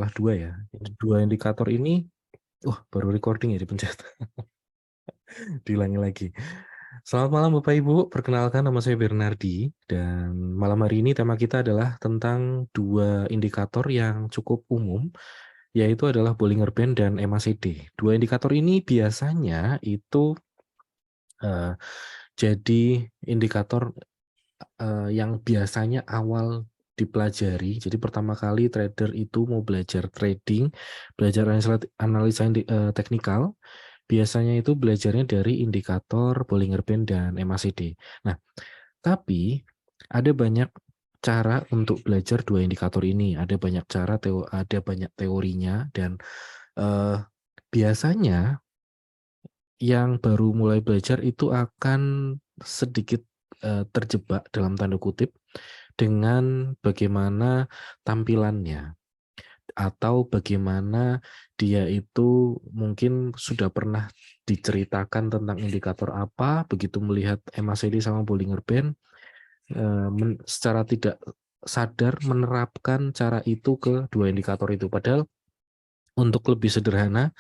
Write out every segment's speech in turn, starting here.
salah dua ya. Dua indikator ini, baru recording ya dipencet. Diulangi lagi. Selamat malam Bapak Ibu, perkenalkan nama saya Bernardi dan malam hari ini tema kita adalah tentang dua indikator yang cukup umum, yaitu adalah Bollinger Band dan MACD. Dua indikator ini biasanya itu jadi indikator yang biasanya awal dipelajari. Jadi pertama kali trader itu mau belajar trading, belajar analisa teknikal, biasanya itu belajarnya dari indikator Bollinger Band dan MACD. Nah, tapi ada banyak cara untuk belajar dua indikator ini. Ada banyak cara, ada banyak teorinya, dan biasanya yang baru mulai belajar itu akan sedikit terjebak dalam tanda kutip dengan bagaimana tampilannya atau bagaimana dia itu mungkin sudah pernah diceritakan tentang indikator apa, begitu melihat MACD sama Bollinger Band, secara tidak sadar menerapkan cara itu ke dua indikator itu. Padahal untuk lebih sederhana,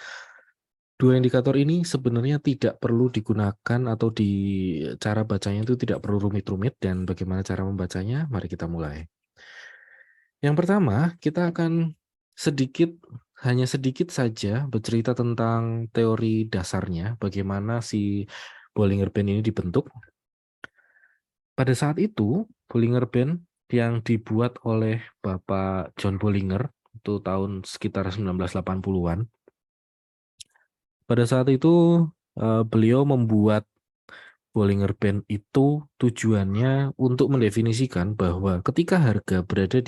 dua indikator ini sebenarnya tidak perlu digunakan atau cara bacanya itu tidak perlu rumit-rumit, dan bagaimana cara membacanya, mari kita mulai. Yang pertama, kita akan hanya sedikit saja bercerita tentang teori dasarnya, bagaimana si Bollinger Band ini dibentuk. Pada saat itu, Bollinger Band yang dibuat oleh Bapak John Bollinger, itu tahun sekitar 1980-an. Pada saat itu, beliau membuat Bollinger Band itu tujuannya untuk mendefinisikan bahwa ketika harga berada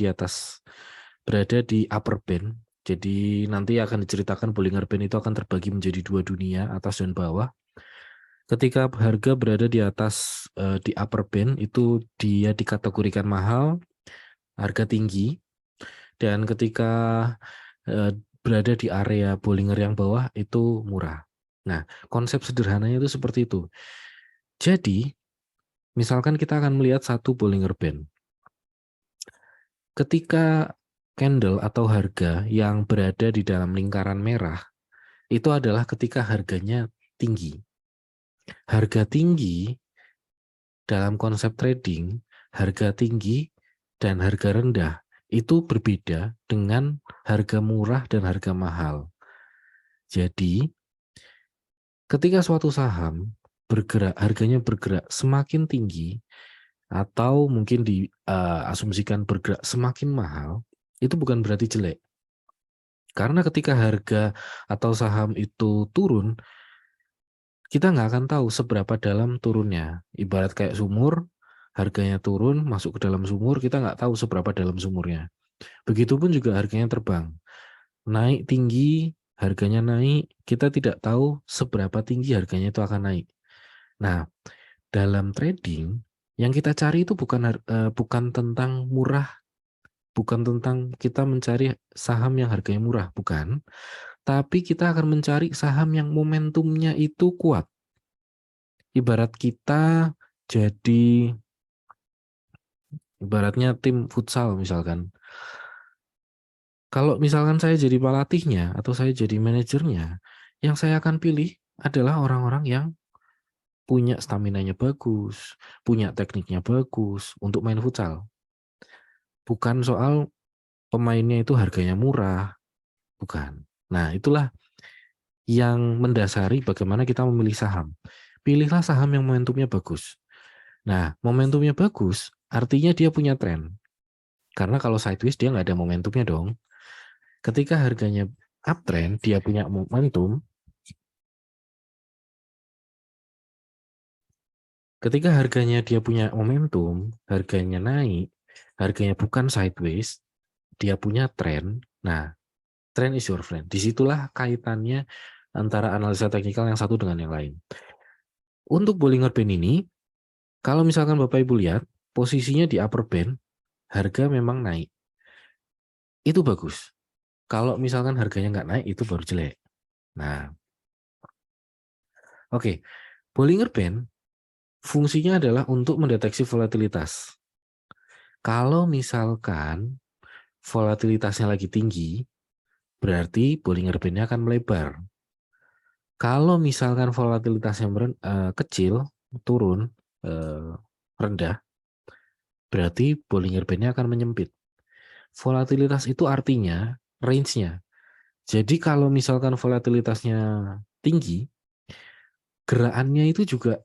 di upper band, jadi nanti akan diceritakan Bollinger Band itu akan terbagi menjadi dua dunia, atas dan bawah. Ketika harga berada di atas, di upper band, itu dia dikategorikan mahal, harga tinggi, dan ketika berada di area Bollinger yang bawah itu murah. Nah, konsep sederhananya itu seperti itu. Jadi, misalkan kita akan melihat satu Bollinger Band. Ketika candle atau harga yang berada di dalam lingkaran merah, itu adalah ketika harganya tinggi. Harga tinggi dalam konsep trading, harga tinggi dan harga rendah itu berbeda dengan harga murah dan harga mahal. Jadi, ketika suatu saham harganya bergerak semakin tinggi, atau mungkin diasumsikan bergerak semakin mahal, itu bukan berarti jelek. Karena ketika harga atau saham itu turun, kita nggak akan tahu seberapa dalam turunnya. Ibarat kayak sumur, harganya turun, masuk ke dalam sumur, kita nggak tahu seberapa dalam sumurnya. Begitupun juga harganya terbang. Naik tinggi, harganya naik, kita tidak tahu seberapa tinggi harganya itu akan naik. Nah, dalam trading, yang kita cari itu bukan tentang murah, bukan tentang kita mencari saham yang harganya murah, bukan. Tapi kita akan mencari saham yang momentumnya itu kuat. Ibarat kita jadi, ibaratnya tim futsal misalkan. Kalau misalkan saya jadi pelatihnya atau saya jadi manajernya, yang saya akan pilih adalah orang-orang yang punya staminanya bagus, punya tekniknya bagus untuk main futsal. Bukan soal pemainnya itu harganya murah, bukan. Nah, itulah yang mendasari bagaimana kita memilih saham. Pilihlah saham yang momentumnya bagus. Nah, momentumnya bagus artinya dia punya tren. Karena kalau sideways dia nggak ada momentumnya dong. Ketika harganya uptrend, dia punya momentum. Ketika harganya dia punya momentum, harganya naik, harganya bukan sideways, dia punya tren. Nah, trend is your friend. Disitulah kaitannya antara analisa teknikal yang satu dengan yang lain. Untuk Bollinger Band ini, kalau misalkan Bapak Ibu lihat, posisinya di upper band, harga memang naik. Itu bagus. Kalau misalkan harganya nggak naik, itu baru jelek. Nah, oke. Bollinger Band fungsinya adalah untuk mendeteksi volatilitas. Kalau misalkan volatilitasnya lagi tinggi, berarti Bollinger Band-nya akan melebar. Kalau misalkan volatilitasnya kecil, turun, rendah, berarti Bollinger Band-nya akan menyempit. Volatilitas itu artinya range-nya. Jadi kalau misalkan volatilitasnya tinggi, gerakannya itu juga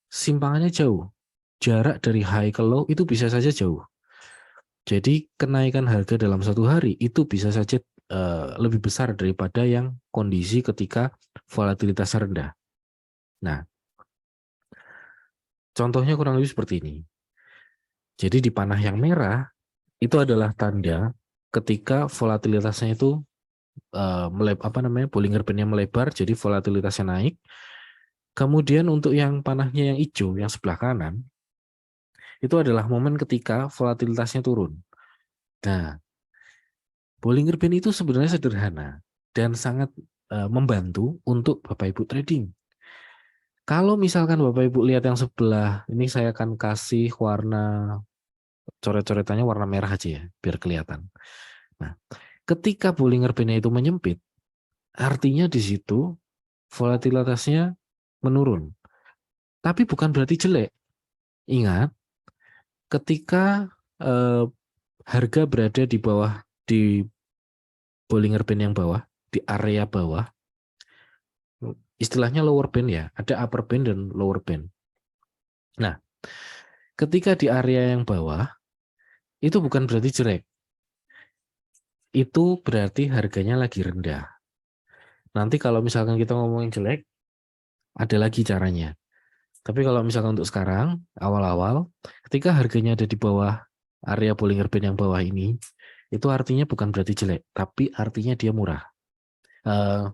simpangannya jauh. Jarak dari high ke low itu bisa saja jauh. Jadi kenaikan harga dalam satu hari itu bisa saja lebih besar daripada yang kondisi ketika volatilitas rendah. Nah, contohnya kurang lebih seperti ini. Jadi di panah yang merah itu adalah tanda ketika volatilitasnya itu Bollinger Band-nya melebar, jadi volatilitasnya naik. Kemudian untuk yang panahnya yang hijau, yang sebelah kanan, itu adalah momen ketika volatilitasnya turun. Nah, Bollinger Band itu sebenarnya sederhana dan sangat membantu untuk Bapak Ibu trading. Kalau misalkan Bapak Ibu lihat yang sebelah, ini saya akan kasih warna coret-coretannya warna merah aja ya, biar kelihatan. Nah, ketika Bollinger Band-nya itu menyempit, artinya di situ volatilitasnya menurun. Tapi bukan berarti jelek. Ingat, ketika harga berada di bawah, di Bollinger Band yang bawah, di area bawah, istilahnya lower band ya, ada upper band dan lower band. Nah, ketika di area yang bawah, itu bukan berarti jelek. Itu berarti harganya lagi rendah. Nanti kalau misalkan kita ngomongin jelek, ada lagi caranya. Tapi kalau misalkan untuk sekarang, awal-awal, ketika harganya ada di bawah area Bollinger Band yang bawah ini, itu artinya bukan berarti jelek, tapi artinya dia murah.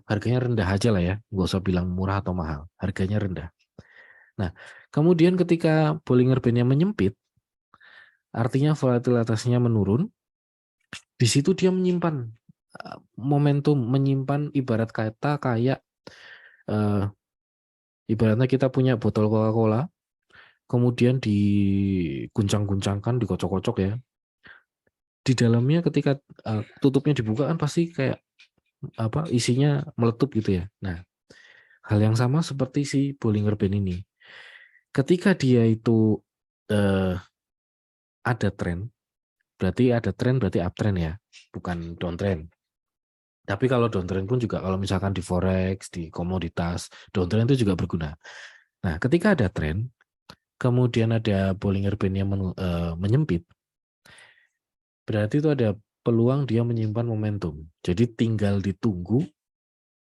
Harganya rendah aja lah ya, nggak usah bilang murah atau mahal, harganya rendah. Nah, kemudian ketika Bollinger Band-nya menyempit, artinya volatilitasnya menurun, di situ dia menyimpan momentum, menyimpan ibarat kata kayak ibaratnya kita punya botol Coca-Cola, kemudian diguncang-guncangkan, dikocok-kocok ya. Di dalamnya ketika tutupnya dibuka kan pasti kayak isinya meletup gitu ya. Nah, hal yang sama seperti si Bollinger Band ini. Ketika dia itu ada tren, berarti uptrend ya, bukan downtrend. Tapi kalau downtrend pun juga kalau misalkan di forex, di komoditas, downtrend itu juga berguna. Nah, ketika ada tren, kemudian ada Bollinger Band yang menyempit, berarti itu ada peluang dia menyimpan momentum. Jadi tinggal ditunggu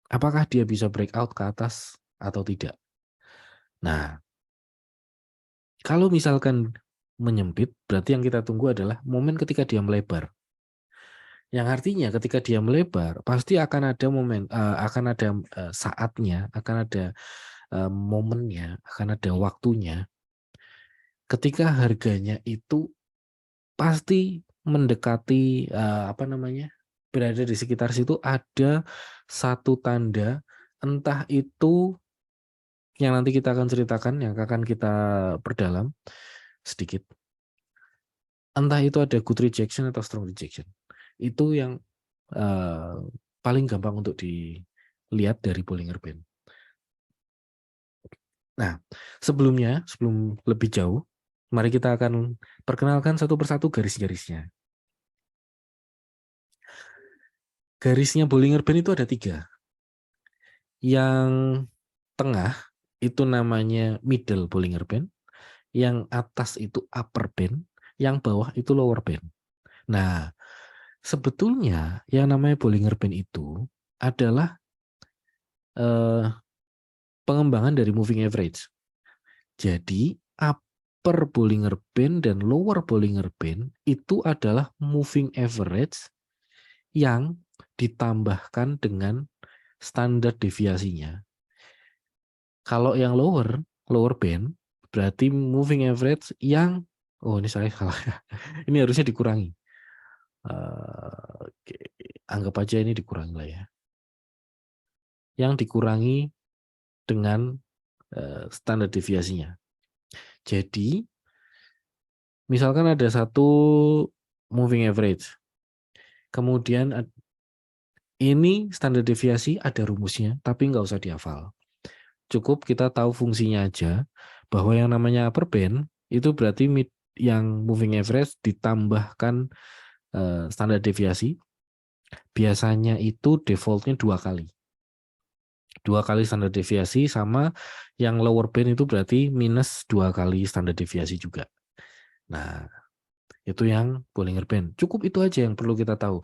apakah dia bisa breakout ke atas atau tidak. Nah, kalau misalkan menyempit, berarti yang kita tunggu adalah momen ketika dia melebar. Yang artinya ketika dia melebar, pasti akan ada saatnya, akan ada momennya, akan ada waktunya ketika harganya itu pasti mendekati berada di sekitar situ ada satu tanda, entah itu yang nanti kita akan ceritakan, yang akan kita perdalam sedikit. Entah itu ada good rejection atau strong rejection. Itu yang paling gampang untuk dilihat dari Bollinger Band. Nah, sebelum lebih jauh, mari kita akan perkenalkan satu persatu garis-garisnya. Garisnya Bollinger Band itu ada 3. Yang tengah itu namanya middle Bollinger Band, yang atas itu upper band, yang bawah itu lower band. Nah, sebetulnya yang namanya Bollinger Band itu adalah pengembangan dari moving average. Jadi upper Bollinger Band dan lower Bollinger Band itu adalah moving average yang ditambahkan dengan standar deviasinya. Kalau yang lower band berarti moving average yang ini saya salah. Ini harusnya dikurangi. Oke. Anggap aja ini dikurangi lah ya. Yang dikurangi dengan standar deviasinya. Jadi misalkan ada satu moving average, kemudian Ini standar deviasi ada rumusnya, tapi nggak usah dihafal. Cukup kita tahu fungsinya aja, bahwa yang namanya upper band itu berarti yang moving average ditambahkan standar deviasi. Biasanya itu defaultnya 2 kali. 2 kali standar deviasi, sama yang lower band itu berarti minus 2 kali standar deviasi juga. Nah, itu yang Bollinger Band. Cukup itu aja yang perlu kita tahu.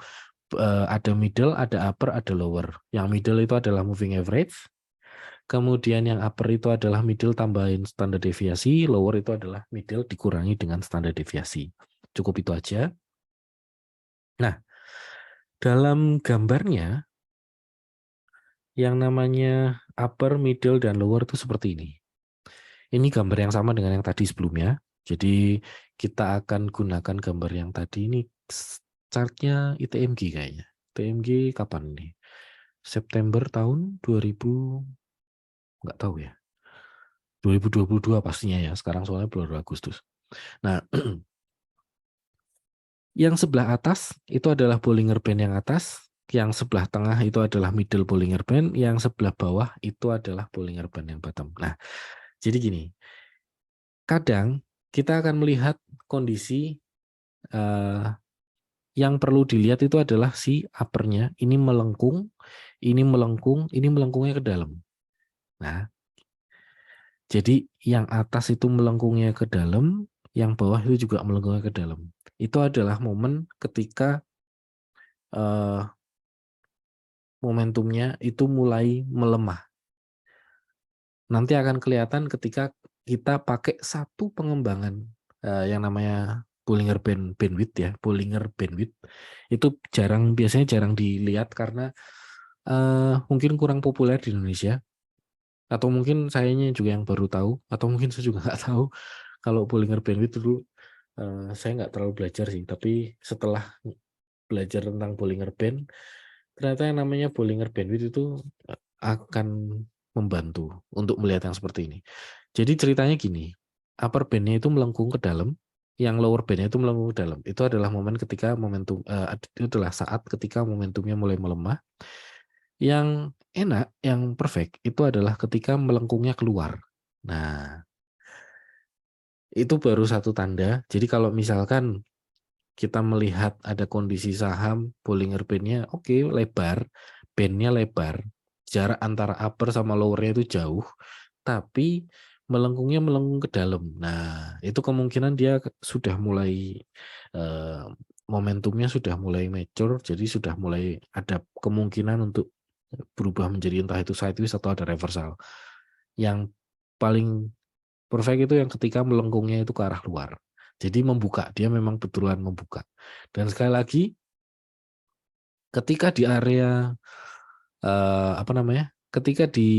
Ada middle, ada upper, ada lower. Yang middle itu adalah moving average. Kemudian yang upper itu adalah middle tambahin standar deviasi. Lower itu adalah middle dikurangi dengan standar deviasi. Cukup itu aja. Nah, dalam gambarnya, yang namanya upper, middle, dan lower itu seperti ini. Ini gambar yang sama dengan yang tadi sebelumnya. Jadi kita akan gunakan gambar yang tadi ini, chartnya ITMG kayaknya. ITMG kapan nih? September tahun 2000, nggak tahu ya. 2022 pastinya ya. Sekarang soalnya bulan Agustus. Nah, yang sebelah atas itu adalah Bollinger Band yang atas. Yang sebelah tengah itu adalah middle Bollinger Band. Yang sebelah bawah itu adalah Bollinger Band yang bottom. Nah, jadi gini. Kadang kita akan melihat kondisi yang perlu dilihat itu adalah si uppernya ini melengkung, ini melengkung, ini melengkungnya ke dalam. Nah, jadi yang atas itu melengkungnya ke dalam, yang bawah itu juga melengkungnya ke dalam. Itu adalah momen ketika momentumnya itu mulai melemah. Nanti akan kelihatan ketika kita pakai satu pengembangan yang namanya Bollinger Bandwidth ya, Bollinger Bandwidth itu biasanya jarang dilihat karena mungkin kurang populer di Indonesia, atau mungkin sayanya juga yang baru tahu, atau mungkin saya juga nggak tahu kalau Bollinger Bandwidth dulu. Saya nggak terlalu belajar sih, tapi setelah belajar tentang Bollinger Band, ternyata yang namanya Bollinger Bandwidth itu akan membantu untuk melihat yang seperti ini. Jadi ceritanya gini, upper band-nya itu melengkung ke dalam, yang lower band-nya itu melengkung ke dalam. Itu adalah momen ketika itu adalah saat ketika momentumnya mulai melemah. Yang enak, yang perfect itu adalah ketika melengkungnya keluar. Nah, itu baru satu tanda. Jadi kalau misalkan kita melihat ada kondisi saham Bollinger Band-nya oke, lebar, band-nya lebar, jarak antara upper sama lower-nya itu jauh, tapi melengkungnya melengkung ke dalam. Nah, itu kemungkinan dia sudah mulai momentumnya sudah mulai mature, jadi sudah mulai ada kemungkinan untuk berubah menjadi entah itu sideways atau ada reversal. Yang paling perfect itu yang ketika melengkungnya itu ke arah luar. Jadi membuka, dia memang betulan membuka. Dan sekali lagi, ketika di area ketika di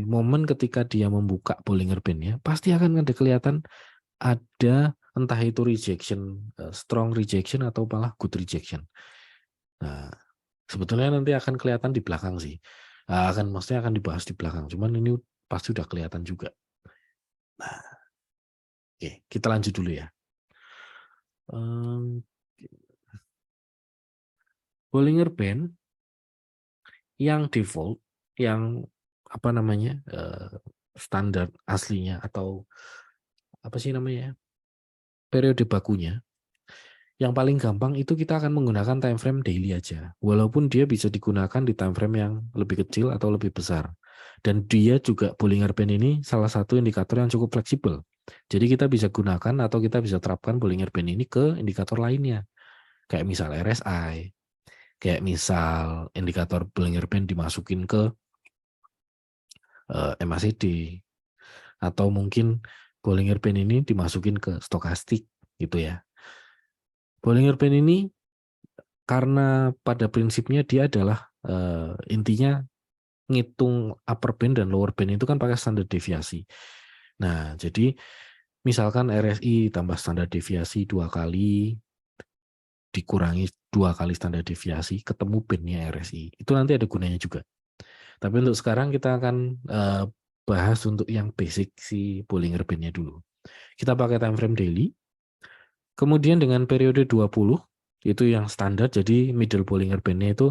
momen ketika dia membuka Bollinger Band-nya, pasti akan ada kelihatan ada entah itu rejection, strong rejection atau malah good rejection. Nah, sebetulnya nanti akan kelihatan di belakang sih. Maksudnya akan dibahas di belakang. Cuman ini pasti udah kelihatan juga. Nah, oke, kita lanjut dulu ya. Bollinger Band yang default, yang standar aslinya atau apa sih namanya, periode bakunya, yang paling gampang itu kita akan menggunakan time frame daily aja, walaupun dia bisa digunakan di time frame yang lebih kecil atau lebih besar. Dan dia juga Bollinger Band ini salah satu indikator yang cukup fleksibel. Jadi kita bisa gunakan atau kita bisa terapkan Bollinger Band ini ke indikator lainnya, kayak misal RSI, kayak misal indikator Bollinger Band dimasukin ke MACD, atau mungkin Bollinger Band ini dimasukin ke stokastik gitu ya. Bollinger Band ini karena pada prinsipnya dia adalah intinya ngitung upper band dan lower band itu kan pakai standar deviasi. Nah, jadi misalkan RSI tambah standar deviasi 2 kali dikurangi 2 kali standar deviasi, ketemu bandnya RSI. Itu nanti ada gunanya juga. Tapi untuk sekarang kita akan bahas untuk yang basic si Bollinger Band-nya dulu. Kita pakai time frame daily. Kemudian dengan periode 20 itu yang standar, jadi middle Bollinger Band-nya itu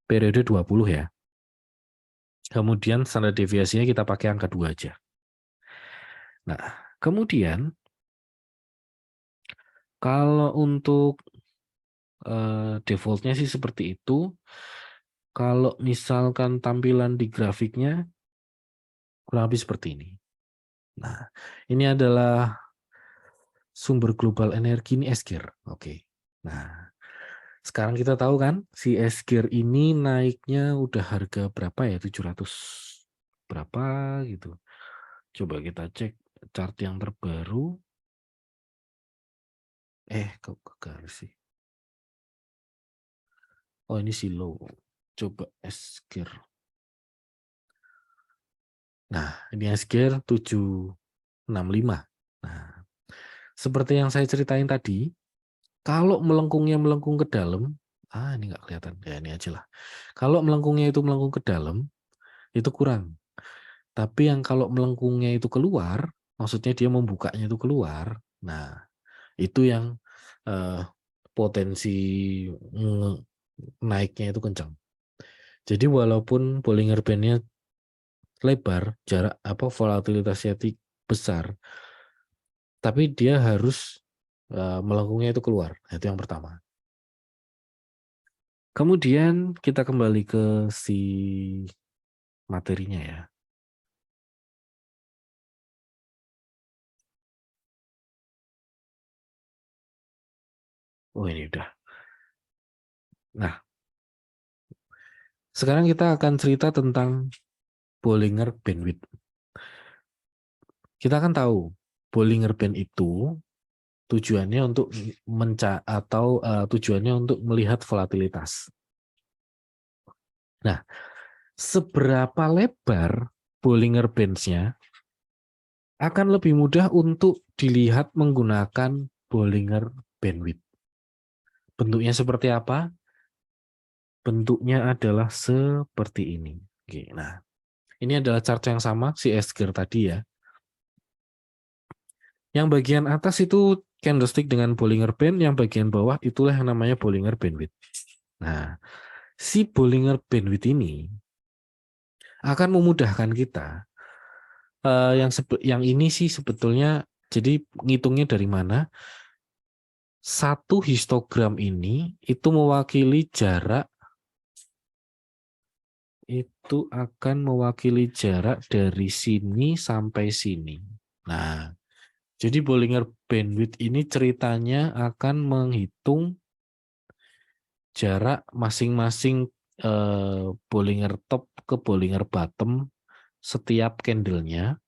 periode 20 ya. Kemudian standar deviasinya kita pakai angka 2 aja. Nah, kemudian kalau untuk defaultnya sih seperti itu. Kalau misalkan tampilan di grafiknya kurang lebih seperti ini. Nah, ini adalah sumber global energi ini SGIR. Oke. Nah, sekarang kita tahu kan si SGIR ini naiknya udah harga berapa ya? 700 berapa gitu. Coba kita cek chart yang terbaru. Kok gagal sih? Oh, ini si low. Coba SGIR. Nah, ini SGIR 765. Nah, seperti yang saya ceritain tadi, kalau melengkungnya melengkung ke dalam, ini nggak kelihatan. Ya, ini aja lah. Kalau melengkungnya itu melengkung ke dalam, itu kurang. Tapi yang kalau melengkungnya itu keluar, maksudnya dia membukanya itu keluar, nah itu yang potensi naiknya itu kencang. Jadi walaupun Bollinger Band-nya lebar, jarak volatilitasnya besar, tapi dia harus melengkungnya itu keluar. Nah, itu yang pertama. Kemudian kita kembali ke si materinya ya. Oh, ini udah. Nah, sekarang kita akan cerita tentang Bollinger Bandwidth. Kita kan tahu Bollinger Band itu tujuannya untuk tujuannya untuk melihat volatilitas. Nah, seberapa lebar Bollinger Bands-nya akan lebih mudah untuk dilihat menggunakan Bollinger Bandwidth. Bentuknya seperti apa? Bentuknya adalah seperti ini. Oke, nah, ini adalah chart yang sama si SGIR tadi ya. Yang bagian atas itu candlestick dengan Bollinger Band, yang bagian bawah itulah yang namanya Bollinger Bandwidth. Nah, si Bollinger Bandwidth ini akan memudahkan kita. Yang ini sih sebetulnya, jadi ngitungnya dari mana? Satu histogram ini itu mewakili jarak, itu akan mewakili jarak dari sini sampai sini. Nah, jadi Bollinger Bandwidth ini ceritanya akan menghitung jarak masing-masing Bollinger top ke Bollinger bottom setiap candlenya.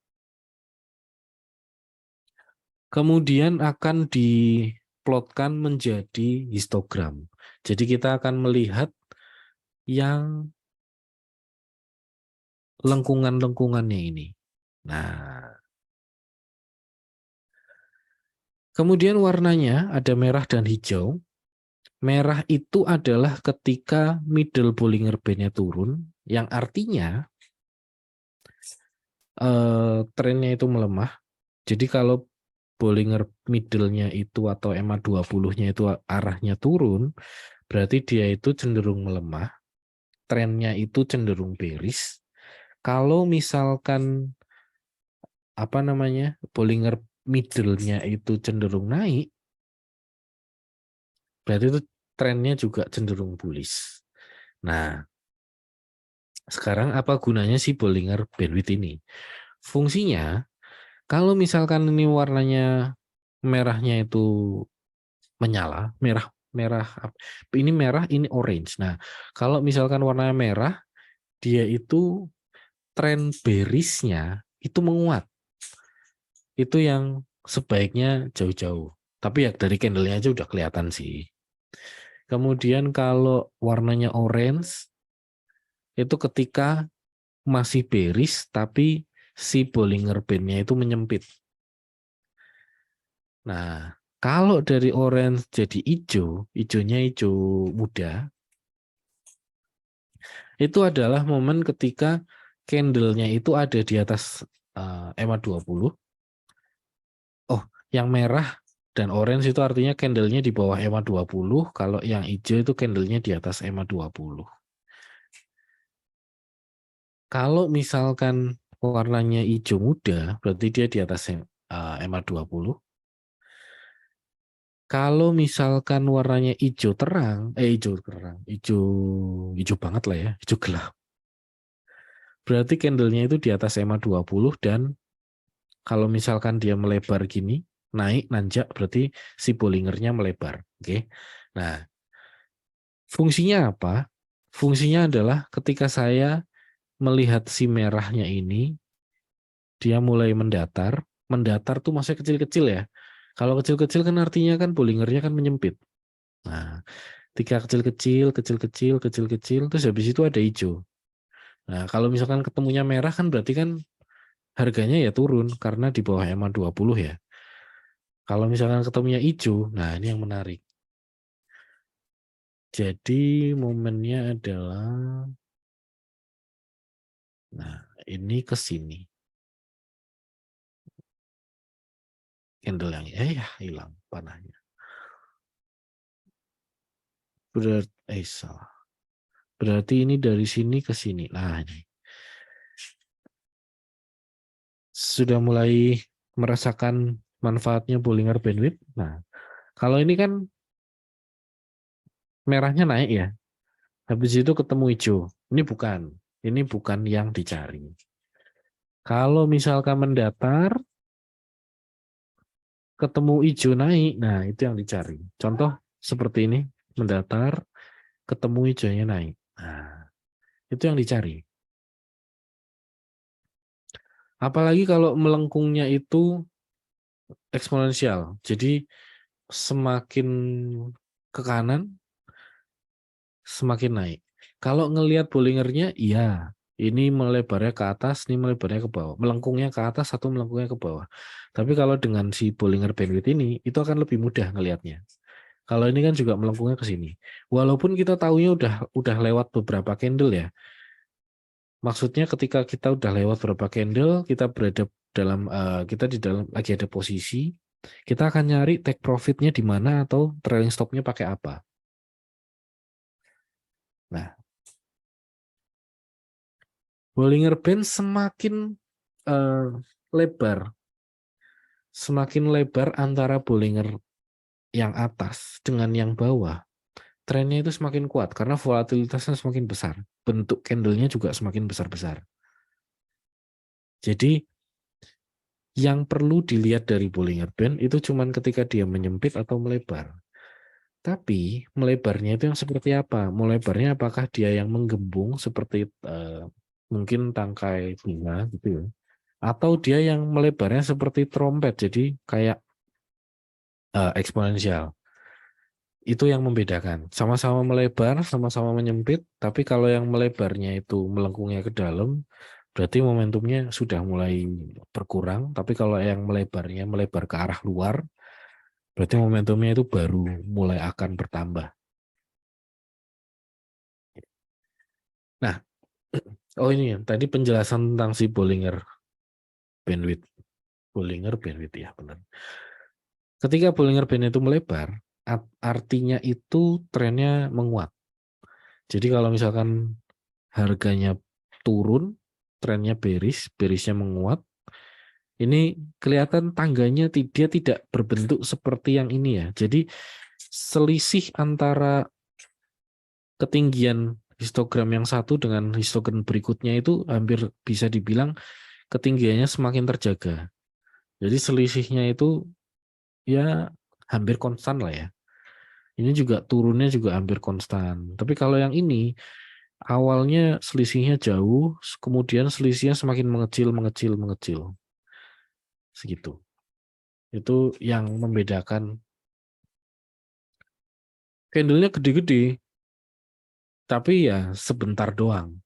Kemudian akan diplotkan menjadi histogram. Jadi kita akan melihat yang lengkungan-lengkungannya ini. Nah, kemudian warnanya ada merah dan hijau. Merah itu adalah ketika middle Bollinger Band-nya turun, yang artinya trennya itu melemah. Jadi kalau Bollinger middle-nya itu atau EMA 20-nya itu arahnya turun, berarti dia itu cenderung melemah. Trennya itu cenderung bearish. Kalau misalkan Bollinger middle-nya itu cenderung naik, berarti itu trennya juga cenderung bullish. Nah, sekarang apa gunanya si Bollinger Bandwidth ini? Fungsinya, kalau misalkan ini warnanya merahnya itu menyala, ini merah, ini orange. Nah, kalau misalkan warnanya merah, dia itu tren bearish-nya itu menguat. Itu yang sebaiknya jauh-jauh. Tapi ya dari candle-nya aja udah kelihatan sih. Kemudian kalau warnanya orange, itu ketika masih bearish, tapi si Bollinger Band-nya itu menyempit. Nah, kalau dari orange jadi hijau, hijaunya hijau muda, itu adalah momen ketika candle-nya itu ada di atas EMA 20. Oh, yang merah dan orange itu artinya candle-nya di bawah EMA 20, kalau yang hijau itu candle-nya di atas EMA 20. Kalau misalkan warnanya hijau muda, berarti dia di atas MA20. Kalau misalkan warnanya hijau terang, hijau banget lah ya, hijau gelap. Berarti candlenya itu di atas MA20 dan kalau misalkan dia melebar gini, naik, nanjak, berarti si Bollingernya melebar. Oke. Nah, fungsinya apa? Fungsinya adalah ketika saya melihat si merahnya ini, dia mulai mendatar. Mendatar tuh maksudnya kecil-kecil ya. Kalau kecil-kecil kan artinya kan Bollingernya kan menyempit. Nah, ketika kecil-kecil, kecil-kecil, kecil-kecil, terus habis itu ada hijau. Nah, kalau misalkan ketemunya merah kan berarti kan harganya ya turun karena di bawah MA20 ya. Kalau misalkan ketemunya hijau, nah ini yang menarik. Jadi momennya adalah, nah ini ke sini. Candle yang ya hilang panahnya. Salah. Berarti ini dari sini ke sini. Nah ini. Sudah mulai merasakan manfaatnya Bollinger Bandwidth. Nah, kalau ini kan merahnya naik ya. Habis itu ketemu hijau. Ini bukan yang dicari. Kalau misalkan mendatar, ketemu hijau naik, nah itu yang dicari. Contoh seperti ini, mendatar, ketemu hijaunya naik. Nah, itu yang dicari. Apalagi kalau melengkungnya itu eksponensial. Jadi semakin ke kanan, semakin naik. Kalau ngelihat Bollingernya, iya, ini melebarnya ke atas, ini melebarnya ke bawah. Melengkungnya ke atas atau melengkungnya ke bawah. Tapi kalau dengan si Bollinger Bandwidth ini, itu akan lebih mudah ngelihatnya. Kalau ini kan juga melengkungnya ke sini. Walaupun kita tahunya udah lewat beberapa candle ya. Maksudnya ketika kita udah lewat beberapa candle, kita berada dalam kita di dalam lagi ada posisi, kita akan nyari take profitnya di mana atau trailing stopnya pakai apa. Nah, Bollinger Band uh, lebar, semakin lebar antara Bollinger yang atas dengan yang bawah, trennya itu semakin kuat karena volatilitasnya semakin besar. Bentuk candlenya juga semakin besar-besar. Jadi yang perlu dilihat dari Bollinger Band itu cuma ketika dia menyempit atau melebar. Tapi melebarnya itu yang seperti apa? Melebarnya apakah dia yang menggembung seperti mungkin tangkai bunga gitu ya? Atau dia yang melebarnya seperti trompet, jadi kayak eksponensial. Itu yang membedakan. Sama-sama melebar, sama-sama menyempit, tapi kalau yang melebarnya itu melengkungnya ke dalam, berarti momentumnya sudah mulai berkurang. Tapi kalau yang melebarnya melebar ke arah luar, berarti momentumnya itu baru mulai akan bertambah. Nah, oh ini ya, tadi penjelasan tentang si Bollinger Bandwidth. Bollinger Bandwidth ya, benar. Ketika Bollinger Band itu melebar, artinya itu trennya menguat. Jadi kalau misalkan harganya turun, trennya berisnya menguat, ini kelihatan tangganya dia tidak berbentuk seperti yang ini ya. Jadi selisih antara ketinggian histogram yang satu dengan histogram berikutnya itu hampir bisa dibilang ketinggiannya semakin terjaga. Jadi selisihnya itu ya hampir konstan lah ya. Ini juga turunnya juga hampir konstan. Tapi kalau yang ini awalnya selisihnya jauh, kemudian selisihnya semakin mengecil, mengecil, mengecil. Segitu. Itu yang membedakan. Candlenya gede-gede, tapi ya sebentar doang.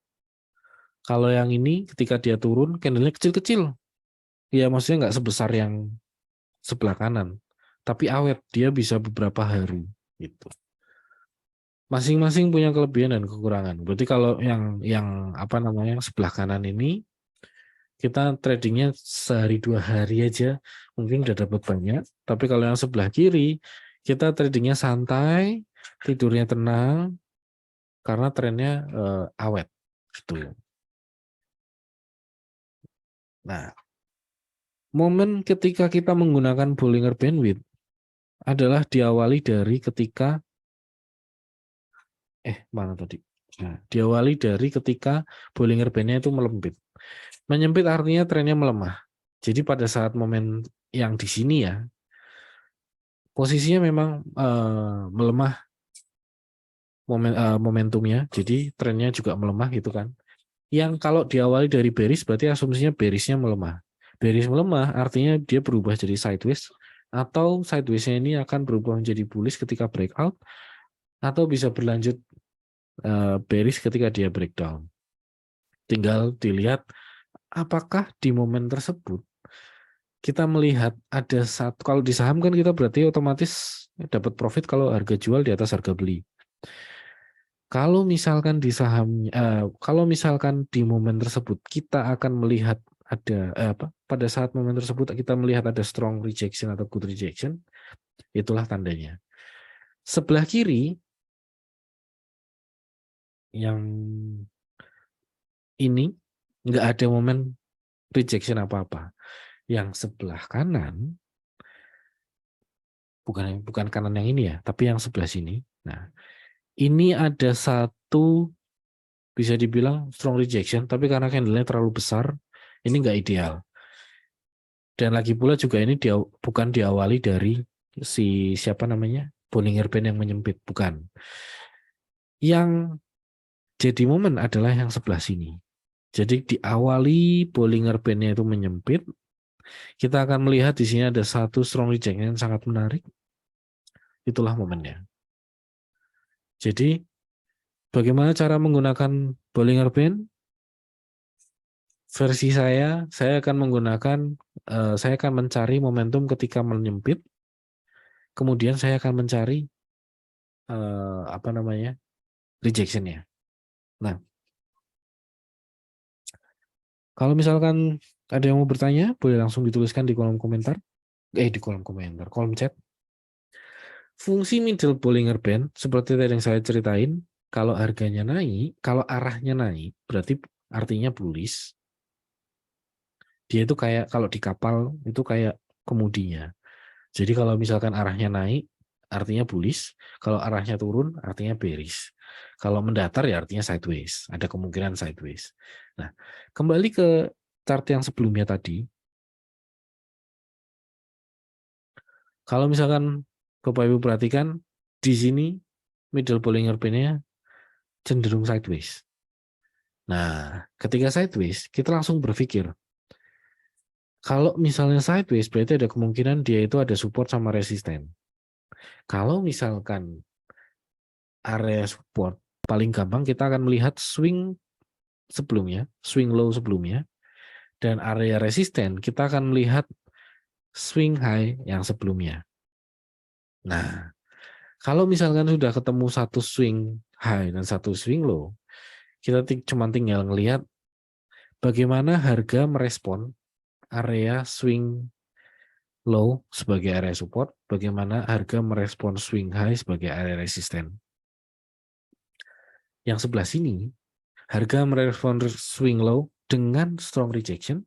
Kalau yang ini ketika dia turun, candlenya kecil-kecil. Ya maksudnya nggak sebesar yang sebelah kanan. Tapi awet, dia bisa beberapa hari. Gitu. Masing-masing punya kelebihan dan kekurangan. Berarti kalau yang apa namanya yang sebelah kanan ini kita tradingnya sehari 2 hari aja mungkin udah dapat banyak. Tapi kalau yang sebelah kiri kita tradingnya santai, tidurnya tenang karena trennya awet. Gitu. Nah, momen ketika kita menggunakan Bollinger Bandwidth adalah diawali dari ketika mana tadi? Nah, diawali dari ketika Bollinger Band-nya itu melempit. Menyempit artinya trennya melemah. Jadi pada saat momen yang di sini ya, posisinya memang melemah momentumnya, jadi trennya juga melemah gitu kan. Yang kalau diawali dari bearish berarti asumsinya bearishnya melemah. Bearish melemah artinya dia berubah jadi sideways, atau sideways-nya ini akan berubah menjadi bullish ketika breakout, atau bisa berlanjut bearish ketika dia breakdown. Tinggal dilihat apakah di momen tersebut kita melihat ada satu, kalau di saham kan kita berarti otomatis dapat profit kalau harga jual di atas harga beli. Kalau misalkan di saham, kalau misalkan di momen tersebut kita akan melihat ada pada saat momen tersebut kita melihat ada strong rejection atau good rejection, itulah tandanya. Sebelah kiri yang ini nggak ada momen rejection apa-apa. Yang sebelah kanan, bukan kanan yang ini ya, tapi yang sebelah sini. Nah, ini ada satu bisa dibilang strong rejection, tapi karena candle-nya terlalu besar, ini nggak ideal. Dan lagi pula juga ini bukan diawali dari si siapa namanya Bollinger Band yang menyempit, bukan. Yang jadi momen adalah yang sebelah sini. Jadi diawali Bollinger Band-nya itu menyempit, kita akan melihat di sini ada satu strong rejection yang sangat menarik. Itulah momennya. Jadi bagaimana cara menggunakan Bollinger Band? Versi saya akan menggunakan, saya akan mencari momentum ketika menyempit, kemudian saya akan mencari rejection-nya. Nah, kalau misalkan ada yang mau bertanya, boleh langsung dituliskan di kolom komentar, kolom chat. Fungsi middle Bollinger Band seperti tadi yang saya ceritain, kalau harganya naik, kalau arahnya naik, berarti artinya bullish. Dia itu kayak kalau di kapal itu kayak kemudinya. Jadi kalau misalkan arahnya naik, artinya bullish. Kalau arahnya turun, artinya bearish. Kalau mendatar ya artinya sideways. Ada kemungkinan sideways. Nah, kembali ke chart yang sebelumnya tadi. Kalau misalkan Bapak Ibu perhatikan, di sini middle Bollinger Band-nya cenderung sideways. Nah, ketika sideways, kita langsung berpikir, kalau misalnya sideways, berarti ada kemungkinan dia itu ada support sama resisten. Kalau misalkan area support, paling gampang kita akan melihat swing low sebelumnya, dan area resisten kita akan melihat swing high yang sebelumnya. Nah, kalau misalkan sudah ketemu satu swing high dan satu swing low, kita cuma tinggal ngelihat bagaimana harga merespon area swing low sebagai area support, bagaimana harga merespon swing high sebagai area resisten. Yang sebelah sini, harga merespon swing low dengan strong rejection.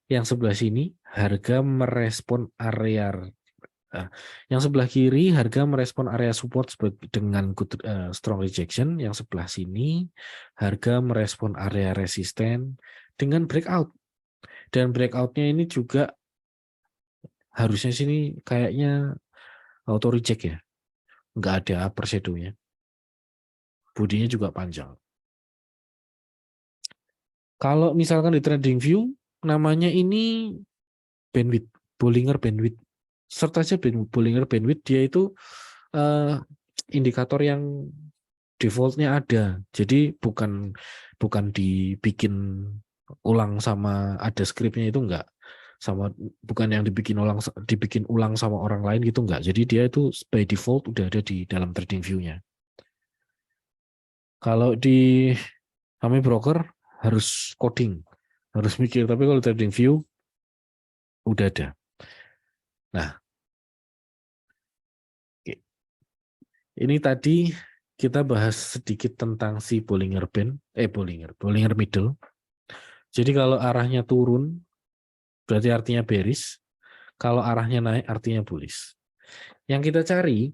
Yang sebelah sini, harga merespon area yang sebelah kiri harga merespon area support dengan strong rejection. Yang sebelah sini harga merespon area resisten dengan breakout. Dan breakoutnya ini juga harusnya sini kayaknya auto reject ya. Nggak ada upper shadow-nya. Bodinya juga panjang. Kalau misalkan di trading view, namanya ini bandwidth, Bollinger Bandwidth. Serta aja Bollinger Bandwidth, dia itu indikator yang defaultnya ada. Jadi bukan dibikin ulang sama ada skripnya, itu enggak. Sama bukan yang dibikin ulang sama orang lain gitu, enggak. Jadi dia itu by default udah ada di dalam trading view-nya. Kalau di kami broker harus coding, harus mikir, tapi kalau trading view udah ada. Nah, ini tadi kita bahas sedikit tentang si Bollinger Band, Bollinger Middle. Jadi kalau arahnya turun, berarti artinya bearish. Kalau arahnya naik artinya bullish. Yang kita cari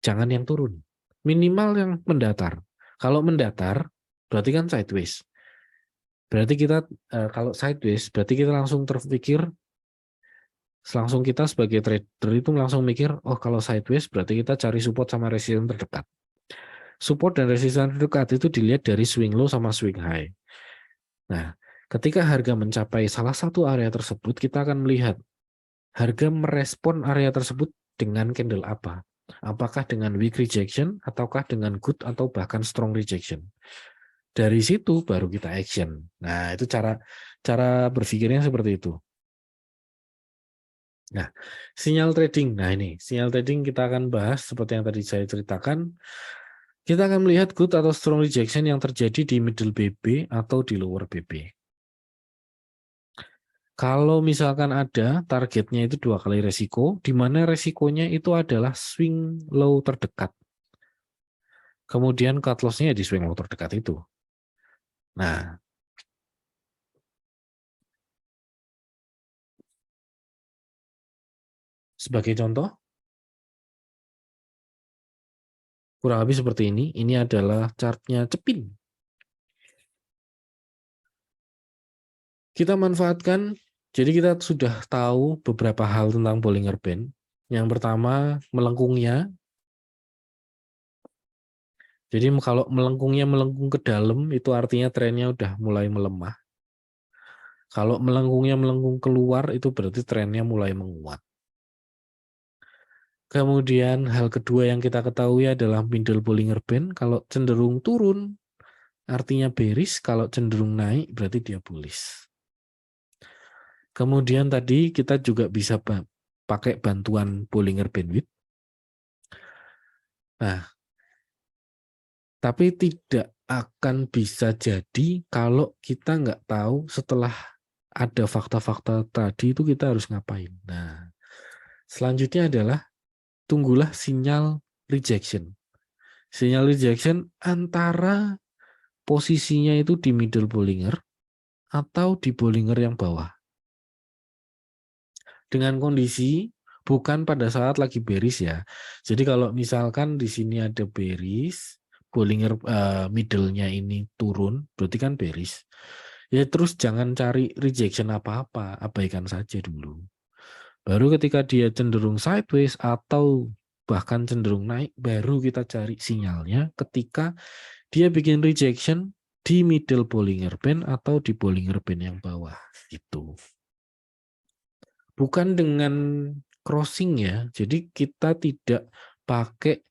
jangan yang turun. Minimal yang mendatar. Kalau mendatar berarti kan sideways. Berarti kita kalau sideways berarti kita langsung terpikir, langsung kita sebagai trader itu langsung mikir, oh kalau sideways berarti kita cari support sama resistance terdekat. Support dan resistance terdekat itu dilihat dari swing low sama swing high. Nah, ketika harga mencapai salah satu area tersebut, kita akan melihat harga merespon area tersebut dengan candle apa. Apakah dengan weak rejection, ataukah dengan good, atau bahkan strong rejection. Dari situ baru kita action. Nah, itu cara berpikirnya seperti itu. Nah, sinyal trading. Nah, ini sinyal trading kita akan bahas seperti yang tadi saya ceritakan. Kita akan melihat good atau strong rejection yang terjadi di middle BB atau di lower BB. Kalau misalkan ada targetnya itu 2 kali resiko, di mana resikonya itu adalah swing low terdekat. Kemudian cut loss-nya di swing low terdekat itu. Nah, sebagai contoh, kurang lebih seperti ini. Ini adalah chartnya Cepin. Kita manfaatkan, jadi kita sudah tahu beberapa hal tentang Bollinger Band. Yang pertama, melengkungnya. Jadi kalau melengkungnya melengkung ke dalam, itu artinya trennya udah mulai melemah. Kalau melengkungnya melengkung keluar, itu berarti trennya mulai menguat. Kemudian hal kedua yang kita ketahui adalah middle Bollinger Band. Kalau cenderung turun, artinya bearish. Kalau cenderung naik, berarti dia bullish. Kemudian tadi kita juga bisa pakai bantuan Bollinger Bandwidth. Nah, tapi tidak akan bisa jadi kalau kita nggak tahu setelah ada fakta-fakta tadi itu kita harus ngapain. Nah, selanjutnya adalah tunggulah sinyal rejection. Sinyal rejection antara posisinya itu di middle Bollinger atau di Bollinger yang bawah. Dengan kondisi bukan pada saat lagi bearish ya. Jadi kalau misalkan di sini ada bearish, Bollinger middle-nya ini turun, berarti kan bearish. Ya terus jangan cari rejection apa-apa, abaikan saja dulu. Baru ketika dia cenderung sideways atau bahkan cenderung naik, baru kita cari sinyalnya ketika dia bikin rejection di middle Bollinger Band atau di Bollinger Band yang bawah. Gitu. Bukan dengan crossing ya, jadi kita tidak pakai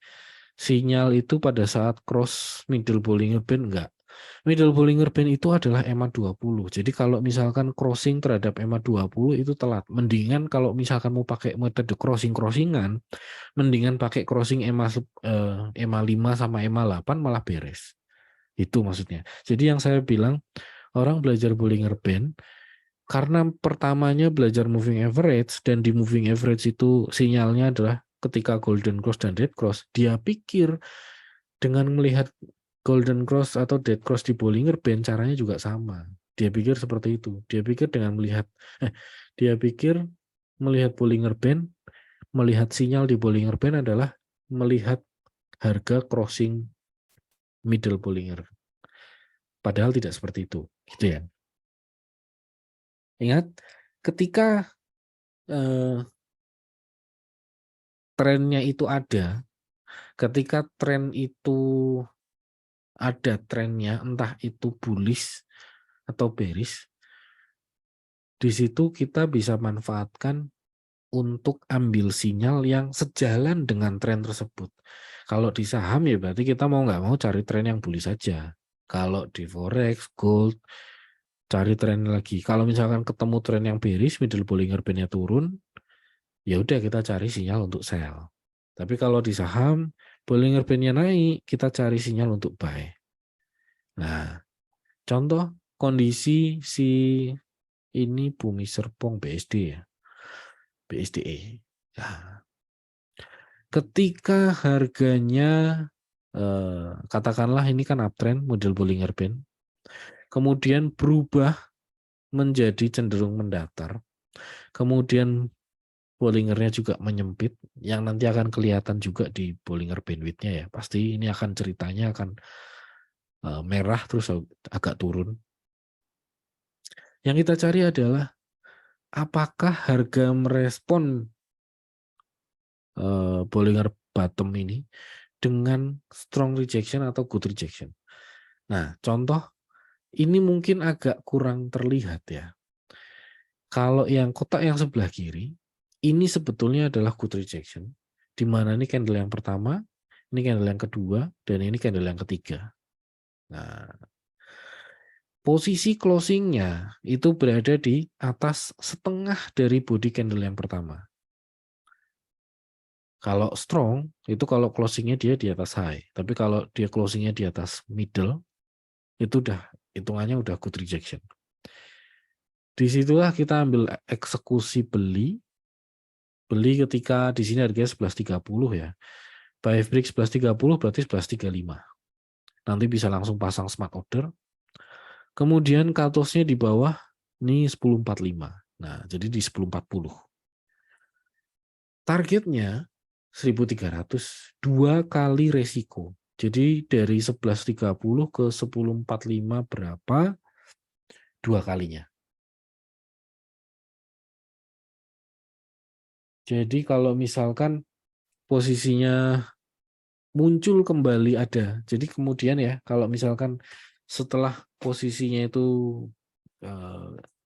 sinyal itu pada saat cross middle Bollinger Band, enggak. Middle Bollinger Band itu adalah EMA 20. Jadi kalau misalkan crossing terhadap EMA 20 itu telat. Mendingan kalau misalkan mau pakai metode crossing-crossingan, mendingan pakai crossing EMA 5 sama EMA 8 malah beres. Itu maksudnya. Jadi yang saya bilang, orang belajar Bollinger Band karena pertamanya belajar moving average, dan di moving average itu sinyalnya adalah ketika golden cross dan dead cross, dia pikir dengan melihat golden cross atau dead cross di Bollinger Band caranya juga sama. Dia pikir seperti itu. Dia pikir dengan melihat Bollinger Band, melihat sinyal di Bollinger Band adalah melihat harga crossing middle Bollinger. Padahal tidak seperti itu, gitu ya. Ingat, ketika trennya itu ada, ketika tren itu ada trennya, entah itu bullish atau bearish, di situ kita bisa manfaatkan untuk ambil sinyal yang sejalan dengan tren tersebut. Kalau di saham ya berarti kita mau nggak mau cari tren yang bullish saja. Kalau di forex, gold, cari tren lagi. Kalau misalkan ketemu tren yang bearish, middle Bollinger Band-nya turun, ya udah kita cari sinyal untuk sell. Tapi kalau di saham, Bollinger Band-nya naik, kita cari sinyal untuk buy. Nah, contoh kondisi si ini Bumi Serpong BSD ya. BSDE. Nah, ketika harganya katakanlah ini kan uptrend model Bollinger Band, kemudian berubah menjadi cenderung mendatar, kemudian Bollingernya juga menyempit, yang nanti akan kelihatan juga di Bollinger Bandwidth-nya ya. Pasti ini akan ceritanya akan merah terus agak turun. Yang kita cari adalah apakah harga merespon Bollinger Bottom ini dengan strong rejection atau good rejection. Nah, contoh ini mungkin agak kurang terlihat ya. Kalau yang kotak yang sebelah kiri, ini sebetulnya adalah good rejection, di mana ini candle yang pertama, ini candle yang kedua, dan ini candle yang ketiga. Nah, posisi closingnya itu berada di atas setengah dari body candle yang pertama. Kalau strong, itu kalau closingnya dia di atas high. Tapi kalau dia closingnya di atas middle, itu udah hitungannya udah good rejection. Disitulah kita ambil eksekusi beli ketika di sini harganya 11.30 ya. Buy break 11.30 berarti 11.35. Nanti bisa langsung pasang smart order. Kemudian cut loss-nya di bawah ini 10.45. Nah, jadi di 10.40. Targetnya 1.300, 2 kali resiko. Jadi dari 11.30 ke 10.45 berapa? 2 kalinya. Jadi kalau misalkan posisinya muncul kembali ada. Jadi kemudian ya, kalau misalkan setelah posisinya itu,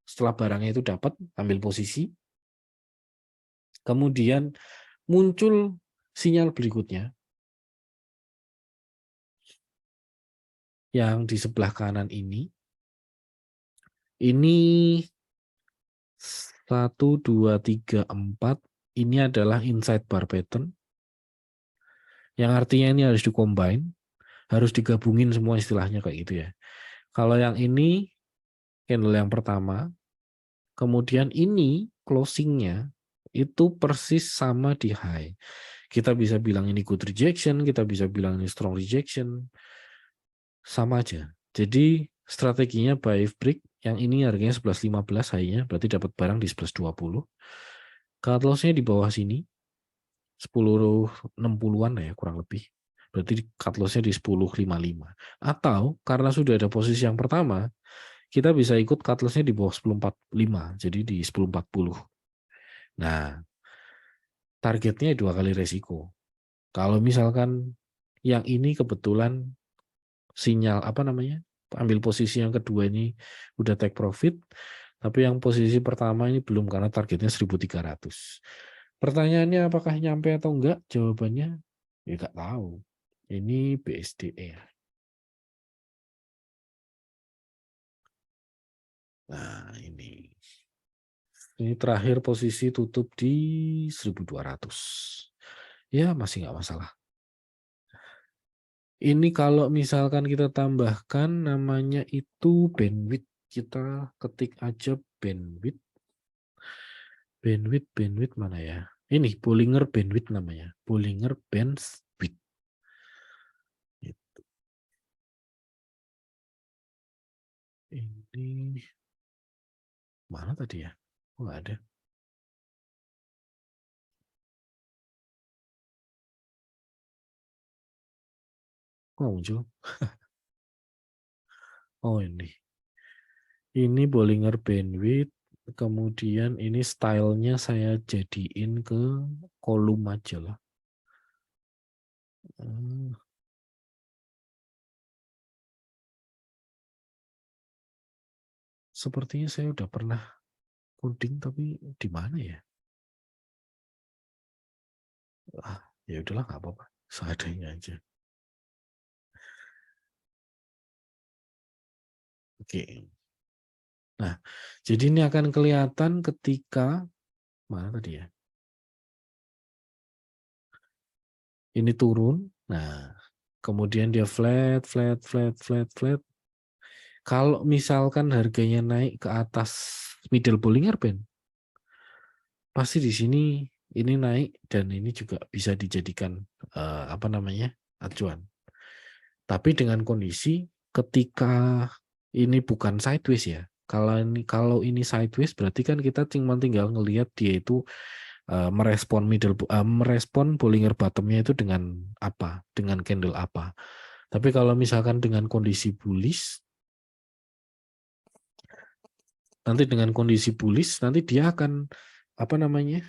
setelah barangnya itu dapat, ambil posisi, kemudian muncul sinyal berikutnya, yang di sebelah kanan ini 1, 2, 3, 4, ini adalah inside bar pattern, yang artinya ini harus di-combine, harus digabungin semua istilahnya kayak gitu ya. Kalau yang ini candle yang pertama, kemudian ini closingnya itu persis sama di high. Kita bisa bilang ini good rejection, kita bisa bilang ini strong rejection, sama aja. Jadi strateginya buy break, yang ini harganya 11.15 high-nya, berarti dapat barang di 11.20. Cut loss-nya di bawah sini 10.60-an ya kurang lebih. Berarti cut loss-nya di 10.55. Atau karena sudah ada posisi yang pertama, kita bisa ikut cut loss-nya di bawah 10.45, jadi di 10.40. Nah, targetnya 2 kali resiko. Kalau misalkan yang ini kebetulan sinyal ambil posisi yang kedua ini udah take profit, tapi yang posisi pertama ini belum karena targetnya 1.300. Pertanyaannya apakah nyampe atau enggak? Jawabannya ya enggak tahu. Ini BSDE ya. Nah, ini terakhir posisi tutup di 1.200. Ya, masih nggak masalah. Ini kalau misalkan kita tambahkan namanya itu bandwidth. Kita ketik aja bandwidth. Bandwidth mana ya? Ini Bollinger Bandwidth namanya. Bollinger Bandwidth. Ini mana tadi ya? Oh, nggak ada. Kok muncul? Oh, ini. Ini Bollinger Bandwidth. Kemudian ini stylenya saya jadiin ke kolom aja lah. Sepertinya saya udah pernah coding, tapi di mana ya? Ya udahlah, nggak apa-apa. Seadanya aja. Oke. Nah, jadi ini akan kelihatan ketika mana tadi ya? Ini turun. Nah, kemudian dia flat. Kalau misalkan harganya naik ke atas middle Bollinger Band, pasti di sini ini naik dan ini juga bisa dijadikan acuan. Tapi dengan kondisi ketika ini bukan sideways ya. Kalau ini sideways berarti kan kita cuma tinggal ngelihat dia itu merespon Bollinger Bottom-nya itu dengan apa? Dengan candle apa? Tapi kalau misalkan dengan kondisi bullish, nanti dia akan apa namanya?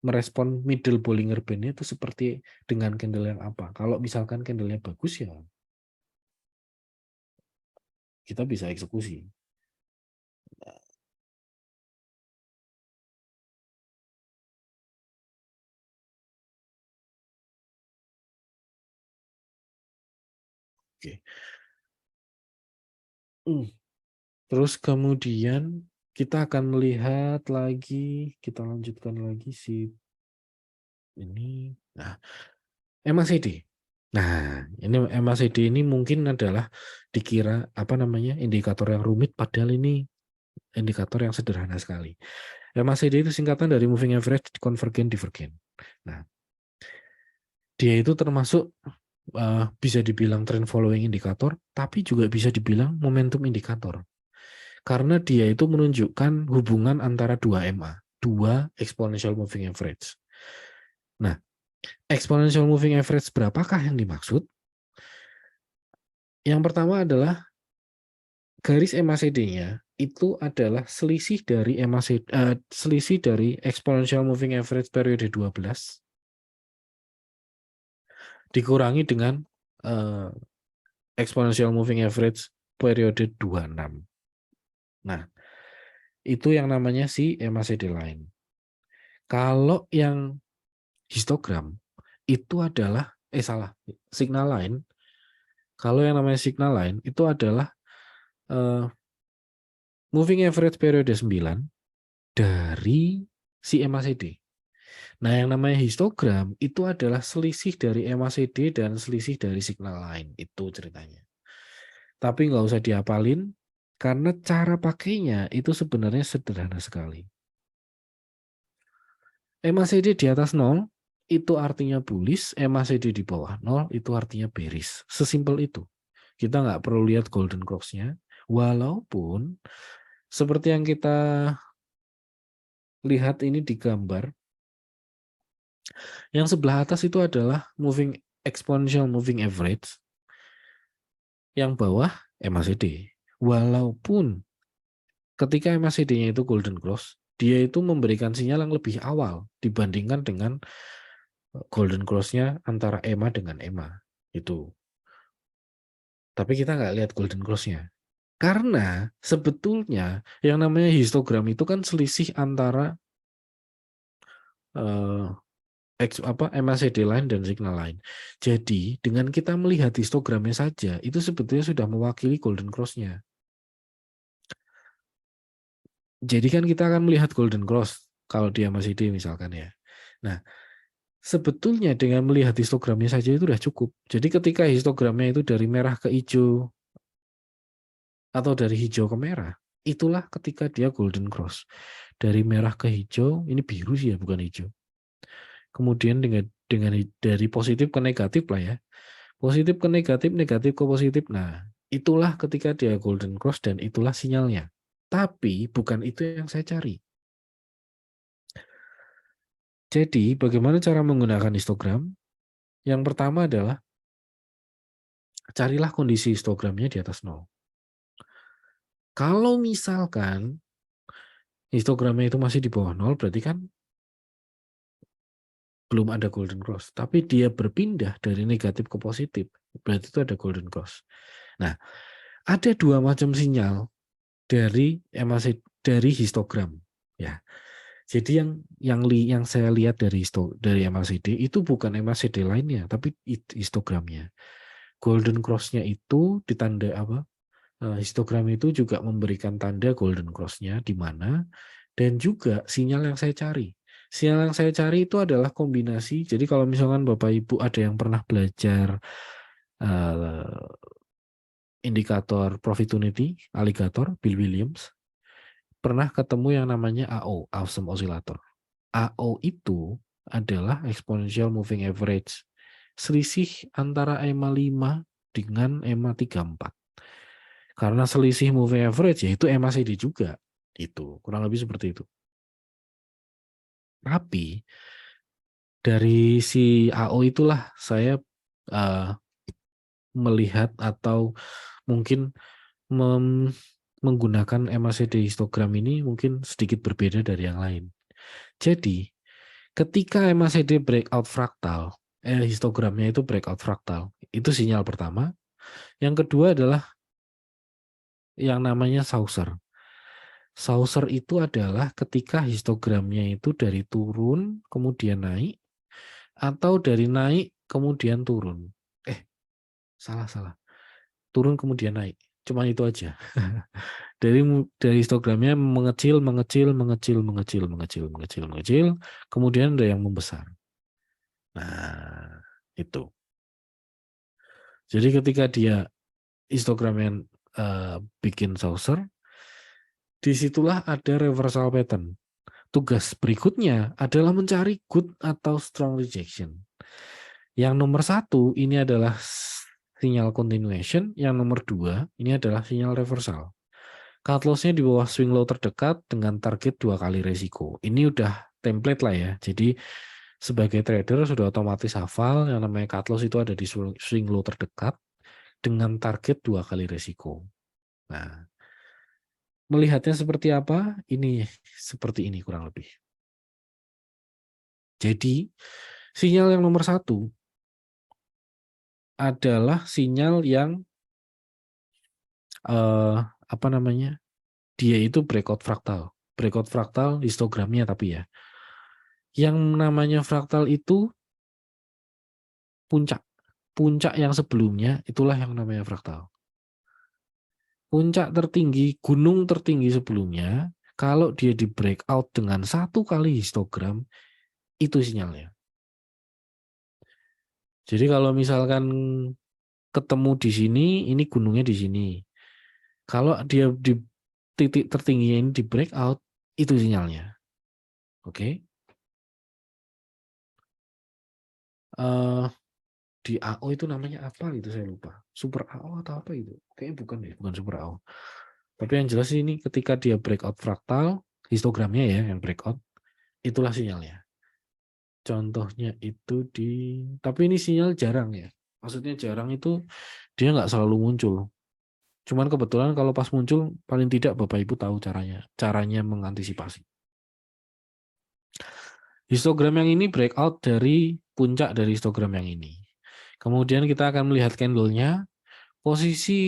Merespon middle Bollinger Band itu seperti dengan candle yang apa. Kalau misalkan candle-nya bagus ya kita bisa eksekusi. Oke. Terus kemudian kita akan melihat lagi, kita lanjutkan lagi si ini. Nah, MACD. Nah, ini MACD ini mungkin adalah dikira apa namanya indikator yang rumit, padahal ini indikator yang sederhana sekali. MACD itu singkatan dari Moving Average Convergent Divergent. Nah, dia itu termasuk bisa dibilang trend following indikator, tapi juga bisa dibilang momentum indikator. Karena dia itu menunjukkan hubungan antara dua MA, dua exponential moving average. Nah, exponential moving average berapakah yang dimaksud? Yang pertama adalah garis MACD-nya itu adalah selisih dari selisih dari exponential moving average periode 12 dikurangi dengan exponential moving average periode 26. Nah, itu yang namanya si MACD line. Kalau yang histogram itu adalah signal line. Kalau yang namanya signal line itu adalah moving average periode 9 dari si MACD. Nah, yang namanya histogram itu adalah selisih dari MACD dan selisih dari signal line. Itu ceritanya. Tapi nggak usah dihafalin, karena cara pakainya itu sebenarnya sederhana sekali. MACD di atas 0 itu artinya bullish, MACD di bawah 0 itu artinya bearish. Sesimpel itu. Kita nggak perlu lihat golden cross-nya, walaupun seperti yang kita lihat ini di gambar, yang sebelah atas itu adalah exponential moving average, yang bawah MACD. Walaupun ketika MACD-nya itu golden cross, dia itu memberikan sinyal yang lebih awal dibandingkan dengan golden cross-nya antara EMA dengan EMA. Itu. Tapi kita nggak lihat golden cross-nya. Karena sebetulnya yang namanya histogram itu kan selisih antara MACD line dan signal line. Jadi dengan kita melihat histogramnya saja, itu sebetulnya sudah mewakili golden cross-nya. Jadi kan kita akan melihat golden cross kalau dia MACD misalkan ya. Nah, sebetulnya dengan melihat histogramnya saja itu sudah cukup. Jadi ketika histogramnya itu dari merah ke hijau atau dari hijau ke merah, itulah ketika dia golden cross. Dari merah ke hijau, ini biru sih ya, bukan hijau. Kemudian dengan dari positif ke negatif lah ya. Positif ke negatif, negatif ke positif. Nah, itulah ketika dia golden cross dan itulah sinyalnya. Tapi bukan itu yang saya cari. Jadi, bagaimana cara menggunakan histogram? Yang pertama adalah carilah kondisi histogramnya di atas 0. Kalau misalkan histogramnya itu masih di bawah 0, berarti kan belum ada golden cross. Tapi dia berpindah dari negatif ke positif, berarti itu ada golden cross. Nah, ada dua macam sinyal dari histogram. Ya. Jadi yang saya lihat dari MACD itu bukan MACD lainnya, tapi histogramnya. Golden cross-nya itu ditanda apa? Histogram itu juga memberikan tanda golden cross-nya di mana, dan juga sinyal yang saya cari. Sinyal yang saya cari itu adalah kombinasi. Jadi kalau misalkan Bapak Ibu ada yang pernah belajar indikator profit unity, alligator, Bill Williams, pernah ketemu yang namanya AO, Awesome Oscillator. AO itu adalah exponential moving average, selisih antara EMA 5 dengan EMA 34. Karena selisih moving average ya itu MACD juga. Itu kurang lebih seperti itu. Tapi dari si AO itulah saya melihat atau mungkin menggunakan MACD histogram ini mungkin sedikit berbeda dari yang lain. Jadi ketika MACD breakout fraktal, histogramnya itu breakout fraktal, itu sinyal pertama. Yang kedua adalah yang namanya saucer. Saucer itu adalah ketika histogramnya itu dari turun kemudian naik atau dari naik kemudian turun. Salah. Turun kemudian naik. Cuma itu aja. Dari histogramnya mengecil, kemudian ada yang membesar. Nah, itu. Jadi ketika dia histogramnya bikin saucer, disitulah ada reversal pattern. Tugas berikutnya adalah mencari good atau strong rejection. Yang nomor 1 ini adalah sinyal continuation, yang nomor 2 ini adalah sinyal reversal. Cut loss-nya di bawah swing low terdekat dengan target 2 kali resiko. Ini udah template lah ya. Jadi sebagai trader sudah otomatis hafal yang namanya cut loss itu ada di swing low terdekat dengan target 2 kali resiko. Nah, melihatnya seperti apa? Ini seperti ini kurang lebih. Jadi sinyal yang nomor 1 adalah sinyal yang apa namanya? Dia itu breakout fraktal. Breakout fraktal histogramnya tapi ya. Yang namanya fraktal itu puncak. Puncak yang sebelumnya itulah yang namanya fraktal. Puncak tertinggi, gunung tertinggi sebelumnya, kalau dia di breakout dengan 1 kali histogram, itu sinyalnya. Jadi kalau misalkan ketemu di sini, ini gunungnya di sini. Kalau dia di titik tertingginya ini di breakout, itu sinyalnya. Oke. Di AO itu namanya apa gitu saya lupa. Super AO atau apa itu? Kayaknya bukan deh, bukan super AO. Tapi yang jelas ini ketika dia breakout fraktal, histogramnya ya yang breakout, itulah sinyalnya. Contohnya itu tapi ini sinyal jarang ya. Maksudnya jarang itu dia nggak selalu muncul. Cuman kebetulan kalau pas muncul, paling tidak Bapak Ibu tahu caranya mengantisipasi. Histogram yang ini breakout dari puncak dari histogram yang ini. Kemudian kita akan melihat candle-nya, posisi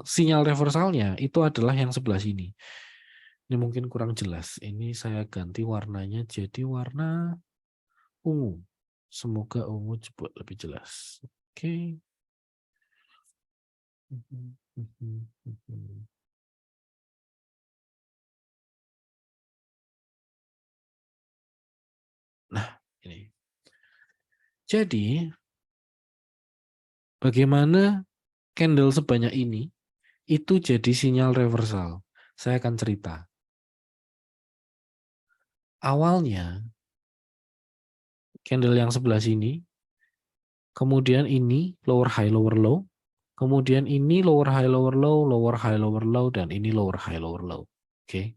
sinyal reversalnya itu adalah yang sebelah sini. Ini mungkin kurang jelas. Ini saya ganti warnanya jadi warna ungu. Semoga ungu coba lebih jelas. Oke. Nah, ini. Jadi, bagaimana candle sebanyak ini itu jadi sinyal reversal? Saya akan cerita. Awalnya, candle yang sebelah sini, kemudian ini lower high, lower low, kemudian ini lower high, lower low, lower high, lower low, dan ini lower high, lower low. Oke.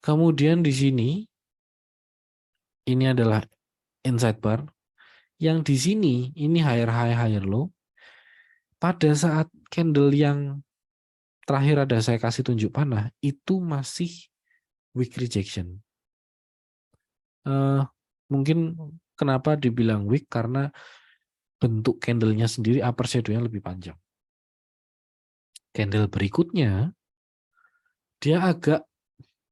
Kemudian di sini, ini adalah inside bar. Yang di sini, ini higher high, higher low. Pada saat candle yang terakhir ada saya kasih tunjuk panah, itu masih weak rejection. Mungkin kenapa dibilang weak, karena bentuk candle-nya sendiri upper shadow-nya lebih panjang. Candle berikutnya, dia agak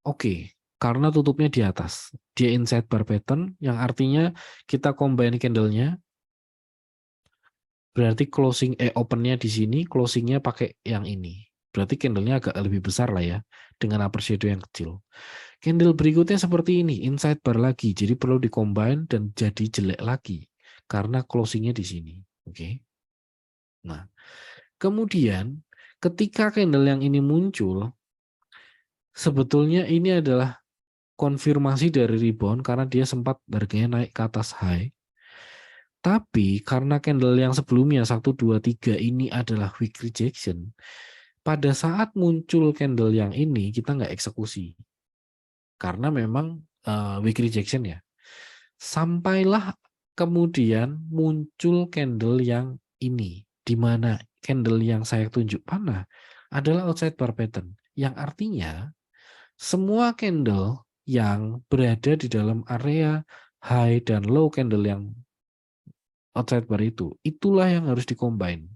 oke, karena tutupnya di atas. Dia inside bar pattern, yang artinya kita combine candle-nya, berarti open-nya di sini, closing-nya pakai yang ini. Berarti candle-nya agak lebih besar lah ya, dengan upper shadow yang kecil. Candle berikutnya seperti ini, inside bar lagi, jadi perlu di-combine dan jadi jelek lagi, karena closing-nya di sini. Oke. Nah, kemudian ketika candle yang ini muncul, sebetulnya ini adalah konfirmasi dari rebound karena dia sempat harganya naik ke atas high. Tapi karena candle yang sebelumnya 1, 2, 3 ini adalah weak rejection, pada saat muncul candle yang ini kita nggak eksekusi. Karena memang weak rejection ya. Sampailah kemudian muncul candle yang ini, di mana candle yang saya tunjuk panah adalah outside bar pattern, yang artinya semua candle yang berada di dalam area high dan low candle yang outside bar itu, itulah yang harus dicombine.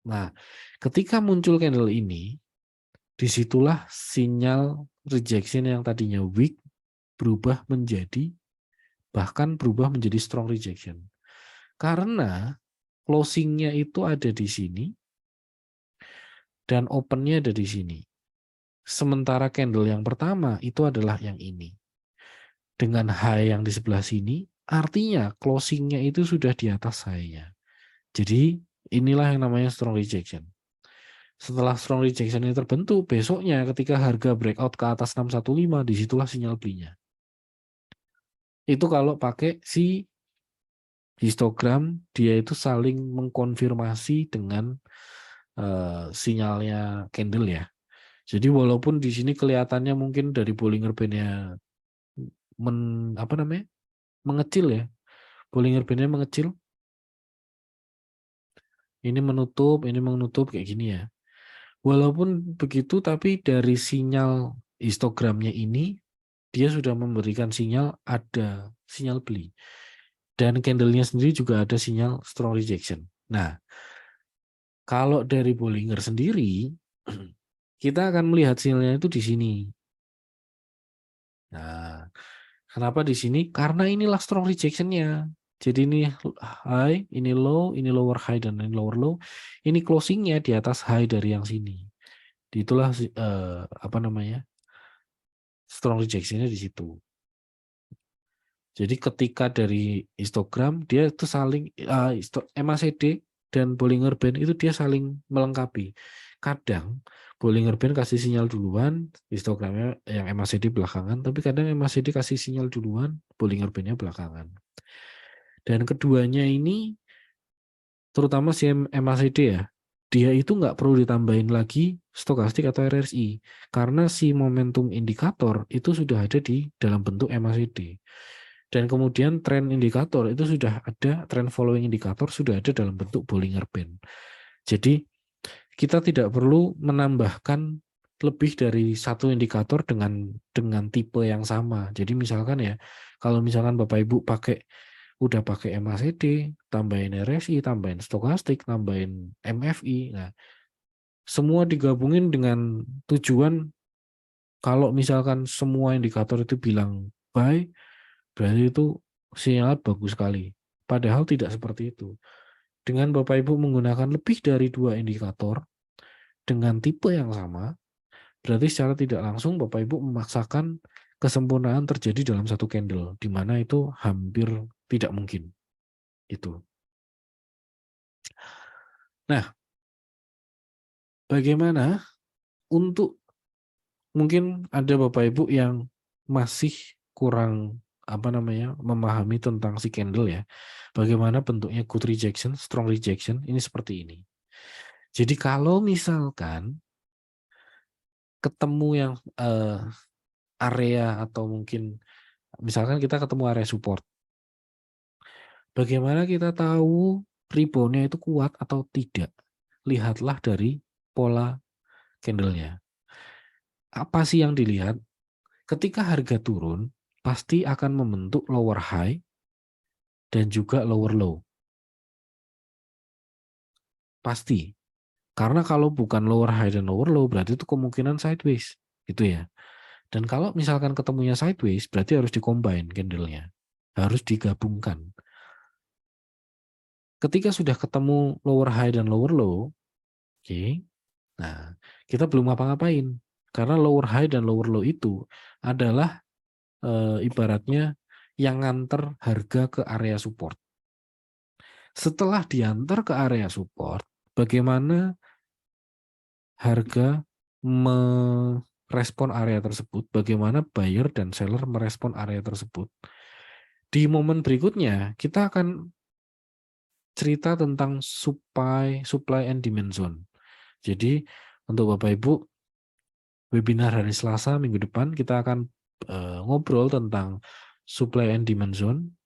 Nah, ketika muncul candle ini, disitulah sinyal rejection yang tadinya weak berubah menjadi, bahkan berubah menjadi strong rejection. Karena closingnya itu ada di sini, dan opennya ada di sini. Sementara candle yang pertama itu adalah yang ini. Dengan high yang di sebelah sini, artinya closingnya itu sudah di atas high-nya. Jadi inilah yang namanya strong rejection. Setelah strong rejection ini terbentuk, besoknya ketika harga breakout ke atas 615, disitulah sinyal belinya. Itu kalau pakai si histogram, dia itu saling mengkonfirmasi dengan sinyalnya candle ya. Jadi walaupun di sini kelihatannya mungkin dari Bollinger Band-nya mengecil ya. Bollinger Band-nya mengecil. Ini menutup kayak gini ya. Walaupun begitu, tapi dari sinyal histogramnya ini, dia sudah memberikan sinyal, ada sinyal beli. Dan candle-nya sendiri juga ada sinyal strong rejection. Nah, kalau dari Bollinger sendiri, kita akan melihat sinyalnya itu di sini. Nah, kenapa di sini? Karena inilah strong rejection-nya. Jadi ini high, ini low, ini lower high, dan ini lower low. Ini closing-nya di atas high dari yang sini. Itulah strong rejection-nya di situ. Jadi ketika dari histogram dia itu saling MACD dan Bollinger Band itu dia saling melengkapi. Kadang Bollinger Band kasih sinyal duluan, histogramnya yang MACD belakangan, tapi kadang MACD kasih sinyal duluan, Bollinger Band-nya belakangan. Dan keduanya ini, terutama si MACD ya, dia itu nggak perlu ditambahin lagi stokastik atau RSI, karena si momentum indikator itu sudah ada di dalam bentuk MACD. Dan kemudian tren indikator itu sudah ada, tren following indikator sudah ada dalam bentuk Bollinger Band. Jadi kita tidak perlu menambahkan lebih dari satu indikator dengan tipe yang sama. Jadi misalkan ya, kalau misalkan Bapak Ibu udah pakai MACD, tambahin RSI, tambahin stokastik, tambahin MFI. Nah, semua digabungin dengan tujuan kalau misalkan semua indikator itu bilang buy, berarti itu sinyal bagus sekali. Padahal tidak seperti itu. Dengan Bapak Ibu menggunakan lebih dari 2 indikator dengan tipe yang sama, berarti secara tidak langsung Bapak Ibu memaksakan kesempurnaan terjadi dalam satu candle, di mana itu hampir tidak mungkin. Itu. Nah, bagaimana untuk, mungkin ada Bapak Ibu yang masih kurang memahami tentang si candle ya. Bagaimana bentuknya good rejection, strong rejection, ini seperti ini. Jadi kalau misalkan ketemu yang area, atau mungkin misalkan kita ketemu area support, bagaimana kita tahu rebound-nya itu kuat atau tidak? Lihatlah dari pola candle-nya. Apa sih yang dilihat? Ketika harga turun, pasti akan membentuk lower high dan juga lower low. Pasti. Karena kalau bukan lower high dan lower low, berarti itu kemungkinan sideways. Gitu ya. Dan kalau misalkan ketemunya sideways, berarti harus di-combine candle-nya. Harus digabungkan. Ketika sudah ketemu lower high dan lower low, oke, nah kita belum ngapa-ngapain. Karena lower high dan lower low itu adalah ibaratnya yang nganter harga ke area support. Setelah diantar ke area support, bagaimana harga merespon area tersebut, bagaimana buyer dan seller merespon area tersebut. Di momen berikutnya, kita akan cerita tentang supply and demand zone. Jadi, untuk Bapak Ibu, webinar hari Selasa minggu depan kita akan ngobrol tentang supply and demand zone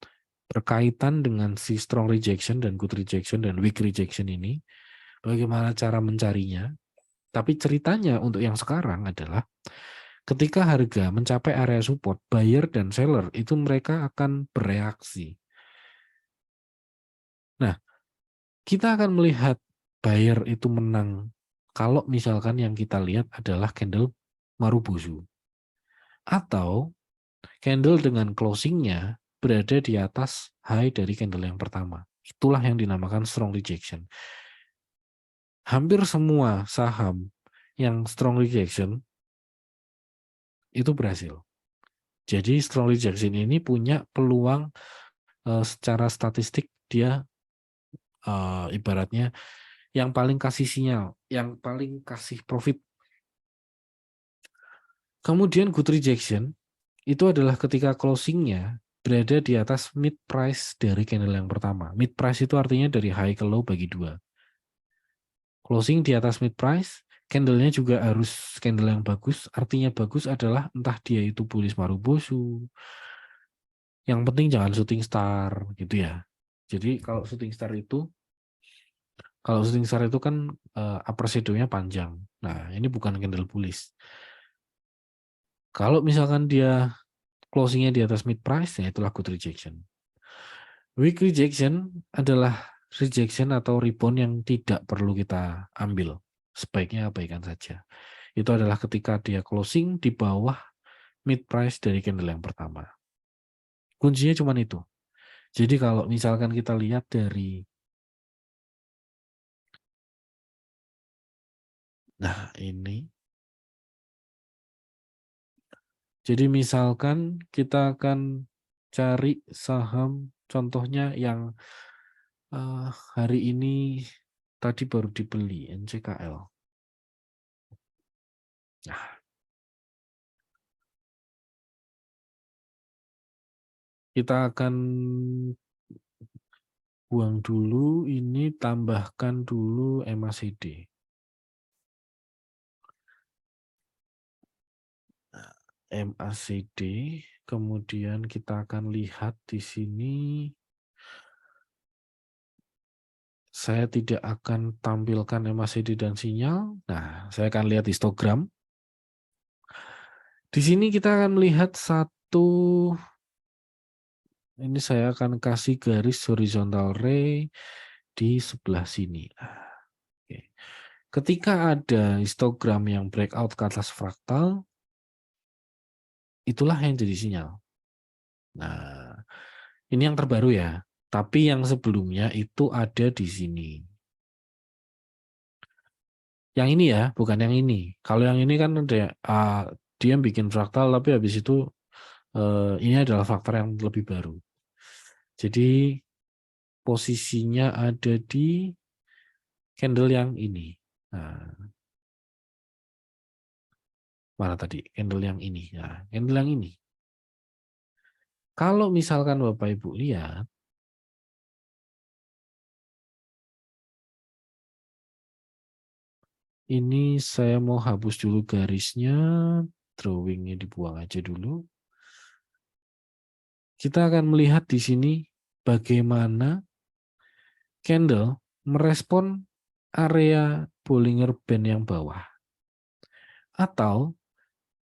berkaitan dengan si strong rejection dan good rejection dan weak rejection ini. Bagaimana cara mencarinya? Tapi ceritanya untuk yang sekarang adalah ketika harga mencapai area support, buyer dan seller itu mereka akan bereaksi. Nah, kita akan melihat buyer itu menang kalau misalkan yang kita lihat adalah candle Marubozu. Atau candle dengan closingnya berada di atas high dari candle yang pertama. Itulah yang dinamakan strong rejection. Hampir semua saham yang strong rejection itu berhasil. Jadi strong rejection ini punya peluang secara statistik dia ibaratnya yang paling kasih sinyal, yang paling kasih profit. Kemudian good rejection itu adalah ketika closingnya berada di atas mid price dari candle yang pertama. Mid price itu artinya dari high ke low bagi dua. Closing di atas mid price, candlenya juga harus candle yang bagus. Artinya bagus adalah entah dia itu bullish Marubozu. Yang penting jangan shooting star gitu ya. Jadi kalau shooting star itu kan upper shadow-nya panjang. Nah, ini bukan candle bullish. Kalau misalkan dia closingnya di atas mid price, ya itulah good rejection. Weak rejection adalah rejection atau rebound yang tidak perlu kita ambil. Sebaiknya abaikan saja. Itu adalah ketika dia closing di bawah mid price dari candle yang pertama. Kuncinya cuma itu. Jadi kalau misalkan kita lihat dari ini. Jadi misalkan kita akan cari saham contohnya yang hari ini tadi baru dibeli NCKL. Nah, kita akan buang dulu ini, tambahkan dulu MACD. MACD, kemudian kita akan lihat di sini. Saya tidak akan tampilkan MACD dan sinyal. Nah, saya akan lihat histogram. Di sini kita akan melihat ini saya akan kasih garis horizontal ray di sebelah sini. Oke. Ketika ada histogram yang breakout ke atas fraktal, itulah yang jadi sinyal. Nah, ini yang terbaru ya. Tapi yang sebelumnya itu ada di sini. Yang ini ya, bukan yang ini. Kalau yang ini kan dia bikin fraktal, tapi habis itu ini adalah faktor yang lebih baru. Jadi posisinya ada di candle yang ini. Nah, mana tadi? Candle yang ini. Nah, candle yang ini. Kalau misalkan Bapak Ibu lihat, ini saya mau hapus dulu garisnya, drawingnya dibuang aja dulu. Kita akan melihat di sini bagaimana candle merespon area Bollinger Band yang bawah. Atau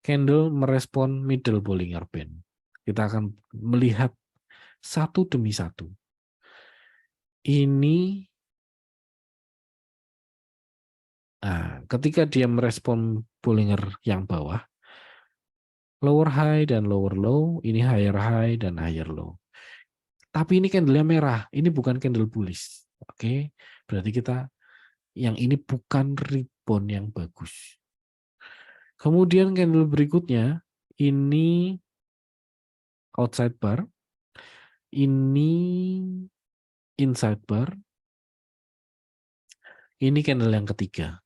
candle merespon middle Bollinger Band. Kita akan melihat satu demi satu. Ini, ketika dia merespon Bollinger yang bawah, lower high dan lower low, ini higher high dan higher low. Tapi ini candle-nya merah, ini bukan candle bullish. Oke, berarti yang ini bukan rebound yang bagus. Kemudian candle berikutnya, ini outside bar, ini inside bar, ini candle yang ketiga.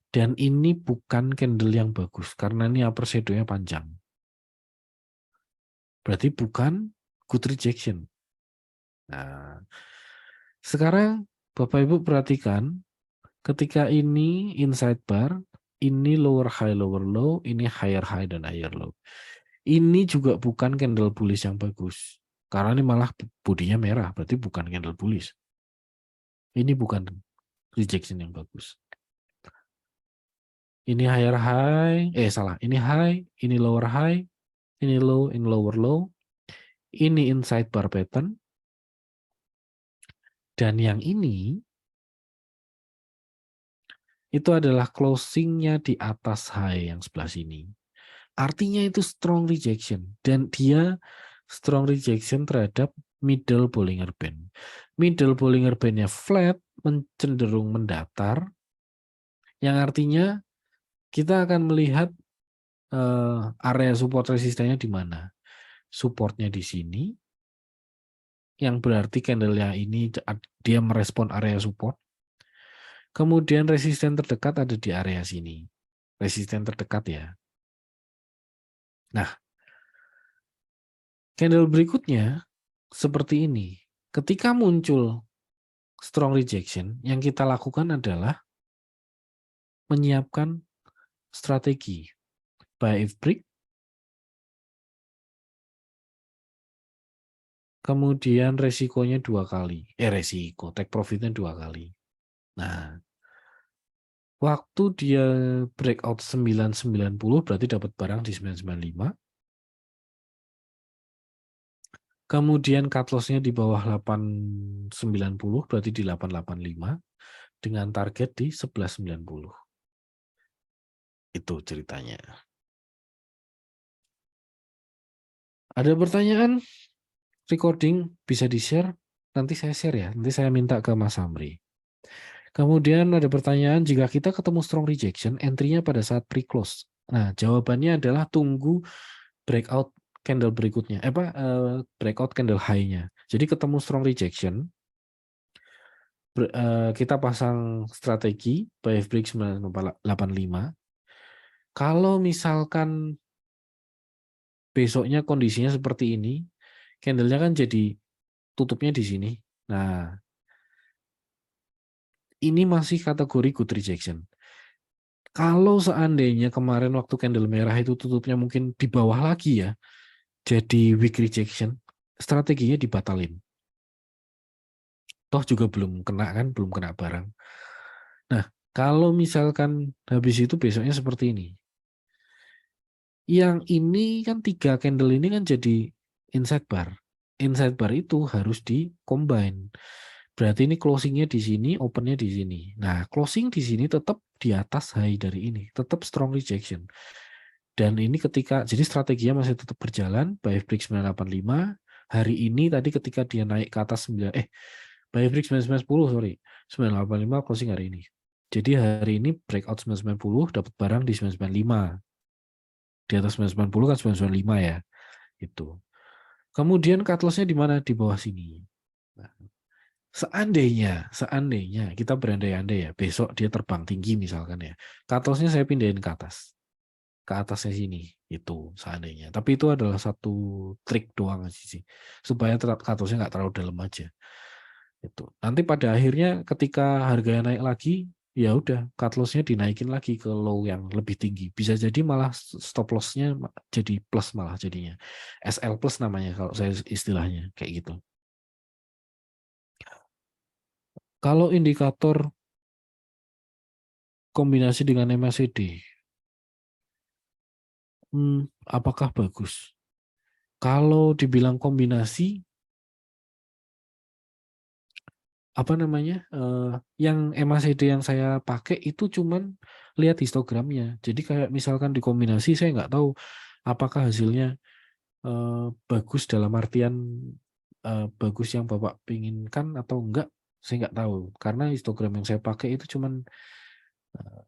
Dan ini bukan candle yang bagus, karena ini upper shadow-nya panjang. Berarti bukan good rejection. Nah, sekarang Bapak Ibu perhatikan ketika ini inside bar, ini lower high lower low, ini higher high dan higher low. Ini juga bukan candle bullish yang bagus. Karena ini malah bodinya merah, berarti bukan candle bullish. Ini bukan rejection yang bagus. Ini higher high, salah. Ini high, ini lower high, ini low, ini lower low. Ini inside bar pattern. Dan yang ini itu adalah closingnya di atas high yang sebelah sini. Artinya itu strong rejection. Dan dia strong rejection terhadap middle Bollinger Band. Middle Bollinger Band-nya flat, cenderung mendatar, yang artinya kita akan melihat area support resistennya di mana. Supportnya di sini, yang berarti candle-nya ini dia merespon area support. Kemudian resisten terdekat ada di area sini. Resisten terdekat ya. Nah, candle berikutnya seperti ini. Ketika muncul strong rejection, yang kita lakukan adalah menyiapkan strategi buy if break, kemudian resikonya 2 kali. Take profitnya 2 kali. Nah, waktu dia breakout 990 berarti dapat barang di 995. Kemudian cut loss-nya di bawah 890 berarti di 885 dengan target di 1190. Itu ceritanya. Ada pertanyaan? Recording bisa di-share? Nanti saya share ya. Nanti saya minta ke Mas Amri. Kemudian ada pertanyaan, jika kita ketemu strong rejection, entry-nya pada saat pre-close. Nah, jawabannya adalah tunggu breakout candle berikutnya. Breakout candle high-nya. Jadi ketemu strong rejection, kita pasang strategi buy if break 985. Kalau misalkan besoknya kondisinya seperti ini, candle-nya kan jadi tutupnya di sini. Nah, ini masih kategori good rejection. Kalau seandainya kemarin waktu candle merah itu tutupnya mungkin di bawah lagi ya, jadi weak rejection, strateginya dibatalin. Toh juga belum kena kan, belum kena barang. Nah, kalau misalkan habis itu besoknya seperti ini. Yang ini kan 3 candle ini kan jadi inside bar. Inside bar itu harus di combine. Berarti ini closingnya di sini, opennya di sini. Nah, closing di sini tetap di atas high dari ini, tetap strong rejection. Dan ini jadi strateginya masih tetap berjalan, buy break 985. Hari ini tadi ketika dia naik ke atas buy break 9910, sorry. 985 closing hari ini. Jadi hari ini breakout 990 dapat barang di 995. Di atas 990 kan 995 ya. Itu. Kemudian cut loss-nya di mana? Di bawah sini. Nah, seandainya kita berandai-andai ya, besok dia terbang tinggi misalkan ya, cut loss-nya saya pindahin ke atasnya sini, itu seandainya. Tapi itu adalah satu trik doang sih, supaya cut loss-nya nggak terlalu dalam aja. Itu. Nanti pada akhirnya ketika harganya naik lagi, ya udah cut loss-nya dinaikin lagi ke low yang lebih tinggi. Bisa jadi malah stop loss-nya jadi plus malah jadinya. SL plus namanya kalau saya istilahnya kayak gitu. Kalau indikator kombinasi dengan MACD, apakah bagus? Kalau dibilang kombinasi, yang MACD yang saya pakai itu cuman lihat histogramnya. Jadi kayak misalkan dikombinasi, saya nggak tahu apakah hasilnya bagus dalam artian bagus yang Bapak pinginkan atau enggak, saya nggak tahu. Karena histogram yang saya pakai itu cuman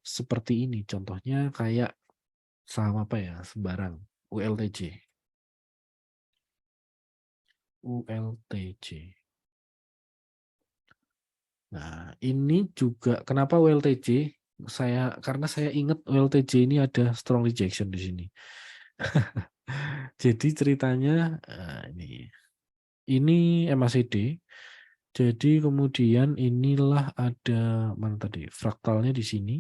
seperti ini. Contohnya kayak saham apa ya, sembarang. ULTJ. Nah, ini juga kenapa ULTJ? Karena saya ingat ULTJ ini ada strong rejection di sini. Jadi ceritanya ini. Ini MACD. Jadi kemudian inilah ada mana tadi fraktalnya di sini.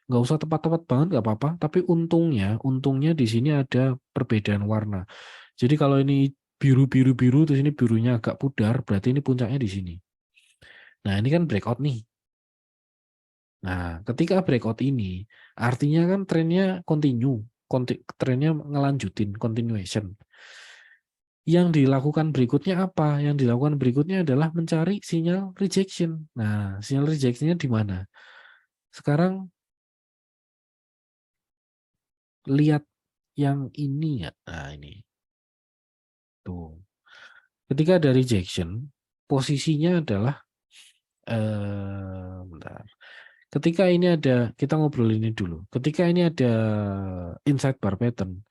Nggak usah tepat-tepat banget nggak apa-apa. Tapi untungnya di sini ada perbedaan warna. Jadi kalau ini biru-biru-biru terus ini birunya agak pudar, berarti ini puncaknya di sini. Nah ini kan breakout nih. Nah ketika breakout ini artinya kan trennya trennya ngelanjutin continuation. Yang dilakukan berikutnya apa? Yang dilakukan berikutnya adalah mencari sinyal rejection. Nah, sinyal rejectionnya di mana? Sekarang lihat yang ini ya. Nah, ini. Tuh. Ketika ada rejection, posisinya adalah bentar. Ketika ini ada, kita ngobrol ini dulu. Ketika ini ada inside bar pattern.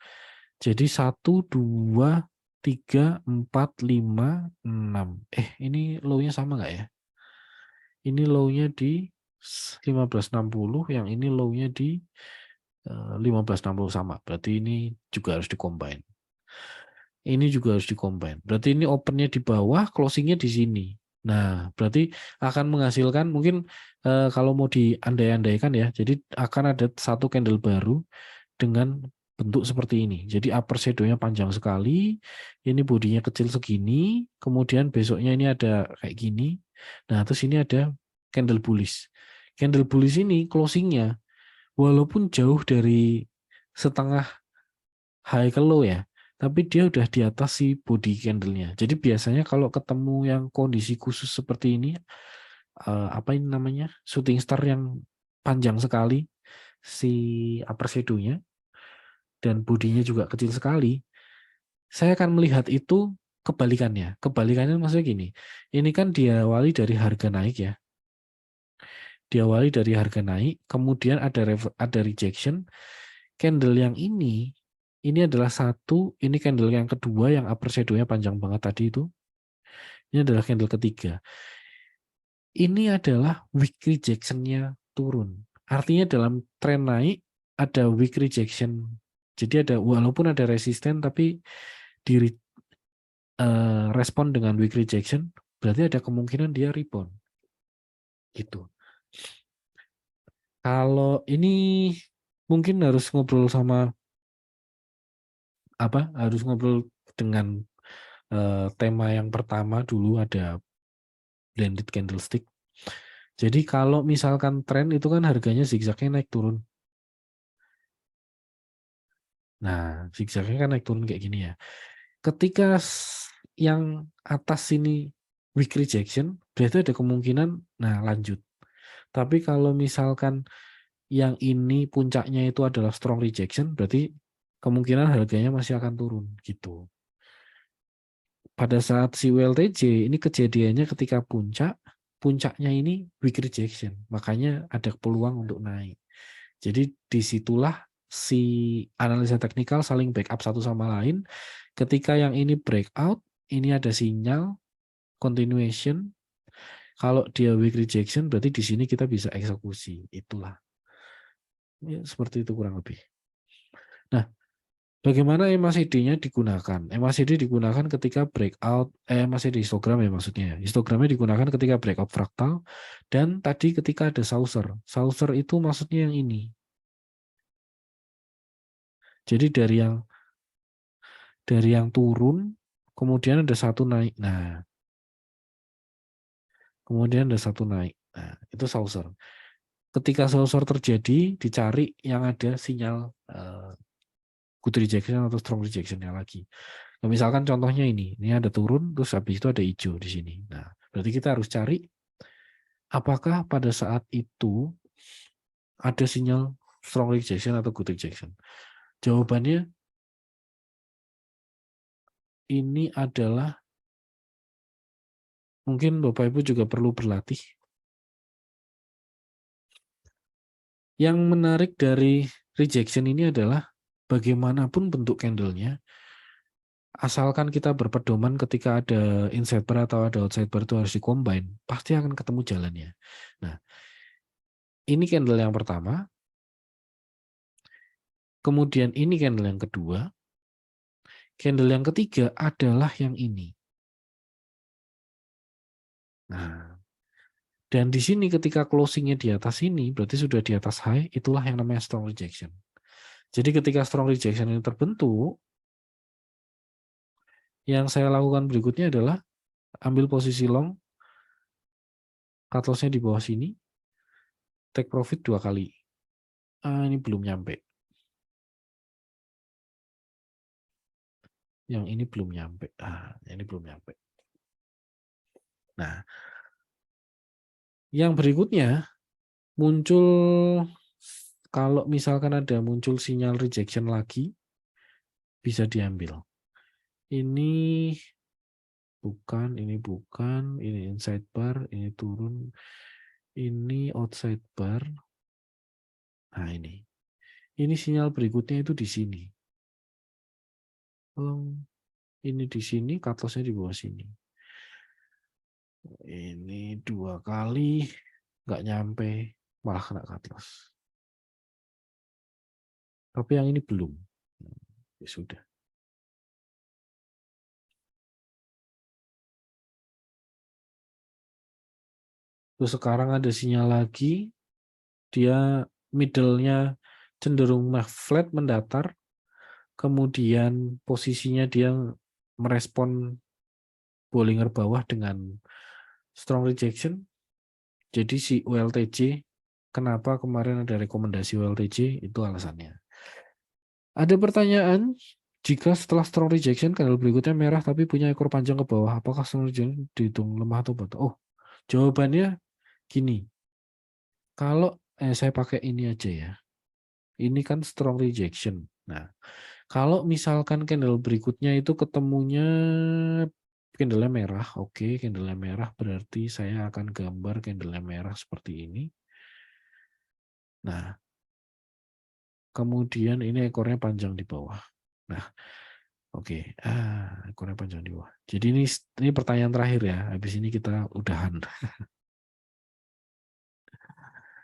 Jadi 1, 2, 3, 4, 5, 6. Ini low-nya sama nggak ya? Ini low-nya di 1560, yang ini low-nya di 1560 sama. Berarti ini juga harus di-combine. Ini juga harus di-combine. Berarti ini open-nya di bawah, closing-nya di sini. Nah, berarti akan menghasilkan mungkin kalau mau diandai-andaikan ya, jadi akan ada satu candle baru dengan bentuk seperti ini. Jadi upper shadow-nya panjang sekali, ini bodinya kecil segini, kemudian besoknya ini ada kayak gini. Nah, terus ini ada candle bullish. Candle bullish ini closing-nya walaupun jauh dari setengah high ke low ya, tapi dia udah di atas si body candle-nya. Jadi biasanya kalau ketemu yang kondisi khusus seperti ini, apa ini namanya, shooting star yang panjang sekali, si upper shadow-nya, dan bodinya juga kecil sekali, saya akan melihat itu kebalikannya. Kebalikannya maksudnya gini, ini kan diawali dari harga naik ya, diawali dari harga naik, kemudian ada rejection, candle yang ini adalah satu, ini candle yang kedua yang upper shadow-nya panjang banget tadi itu, ini adalah candle ketiga. Ini adalah weak rejection-nya turun. Artinya dalam tren naik ada weak rejection. Jadi ada walaupun ada resisten tapi di respon dengan weak rejection, berarti ada kemungkinan dia rebound. Gitu. Kalau ini mungkin harus ngobrol sama harus ngobrol dengan tema yang pertama dulu, ada blended candlestick. Jadi kalau misalkan tren itu kan harganya zigzagnya naik turun. Nah, zigzagnya kan naik turun kayak gini ya. Ketika yang atas sini weak rejection, berarti ada kemungkinan lanjut. Tapi kalau misalkan yang ini puncaknya itu adalah strong rejection, berarti kemungkinan harganya masih akan turun gitu. Pada saat si WLTJ ini kejadiannya ketika puncaknya ini weak rejection, makanya ada peluang untuk naik. Jadi disitulah si analisa teknikal saling backup satu sama lain. Ketika yang ini breakout, ini ada sinyal continuation. Kalau dia weak rejection, berarti di sini kita bisa eksekusi. Itulah. Ya, seperti itu kurang lebih. Nah, bagaimana MACD-nya digunakan? MACD digunakan ketika breakout, MACD histogram ya maksudnya. Histogramnya digunakan ketika breakout fraktal, dan tadi ketika ada saucer. Saucer itu maksudnya yang ini. Jadi dari yang turun, kemudian ada satu naik. Nah, kemudian ada satu naik. Nah, itu saucer. Ketika saucer terjadi, dicari yang ada sinyal good rejection atau strong rejection-nya lagi. Nah, misalkan contohnya ini ada turun, terus habis itu ada hijau di sini. Nah, berarti kita harus cari apakah pada saat itu ada sinyal strong rejection atau good rejection. Jawabannya ini adalah, mungkin Bapak Ibu juga perlu berlatih. Yang menarik dari rejection ini adalah bagaimanapun bentuk candle-nya, asalkan kita berpedoman ketika ada inside bar atau ada outside bar itu harus di-combine, pasti akan ketemu jalannya. Nah, ini candle yang pertama, kemudian ini candle yang kedua, candle yang ketiga adalah yang ini. Nah, dan di sini ketika closingnya di atas ini, berarti sudah di atas high, itulah yang namanya strong rejection. Jadi ketika strong rejection ini terbentuk, yang saya lakukan berikutnya adalah ambil posisi long, cut loss-nya di bawah sini, take profit 2 kali. Ini belum nyampe. Yang ini belum nyampe. Ini belum nyampe. Nah, yang berikutnya muncul, kalau misalkan ada muncul sinyal rejection lagi, bisa diambil. Ini bukan, ini inside bar, ini turun, ini outside bar. Nah, ini sinyal berikutnya itu di sini. Ini di sini, cut loss-nya di bawah sini. Ini 2 kali, nggak nyampe, malah kena cut loss. Tapi yang ini belum. Ya sudah. Terus sekarang ada sinyal lagi, dia middle-nya cenderung flat mendatar, kemudian posisinya dia merespon Bollinger bawah dengan strong rejection. Jadi si ULTJ, kenapa kemarin ada rekomendasi ULTJ, itu alasannya. Ada pertanyaan, jika setelah strong rejection candle berikutnya merah tapi punya ekor panjang ke bawah, apakah strong rejection dihitung lemah atau bottom? Oh, jawabannya gini. Kalau saya pakai ini aja ya. Ini kan strong rejection. Nah, kalau misalkan candle berikutnya itu ketemunya candle merah, oke, candle merah berarti saya akan gambar candle merah seperti ini. Nah, kemudian ini ekornya panjang di bawah. Nah, oke, ekornya panjang di bawah. Jadi ini pertanyaan terakhir ya. Habis ini kita udahan.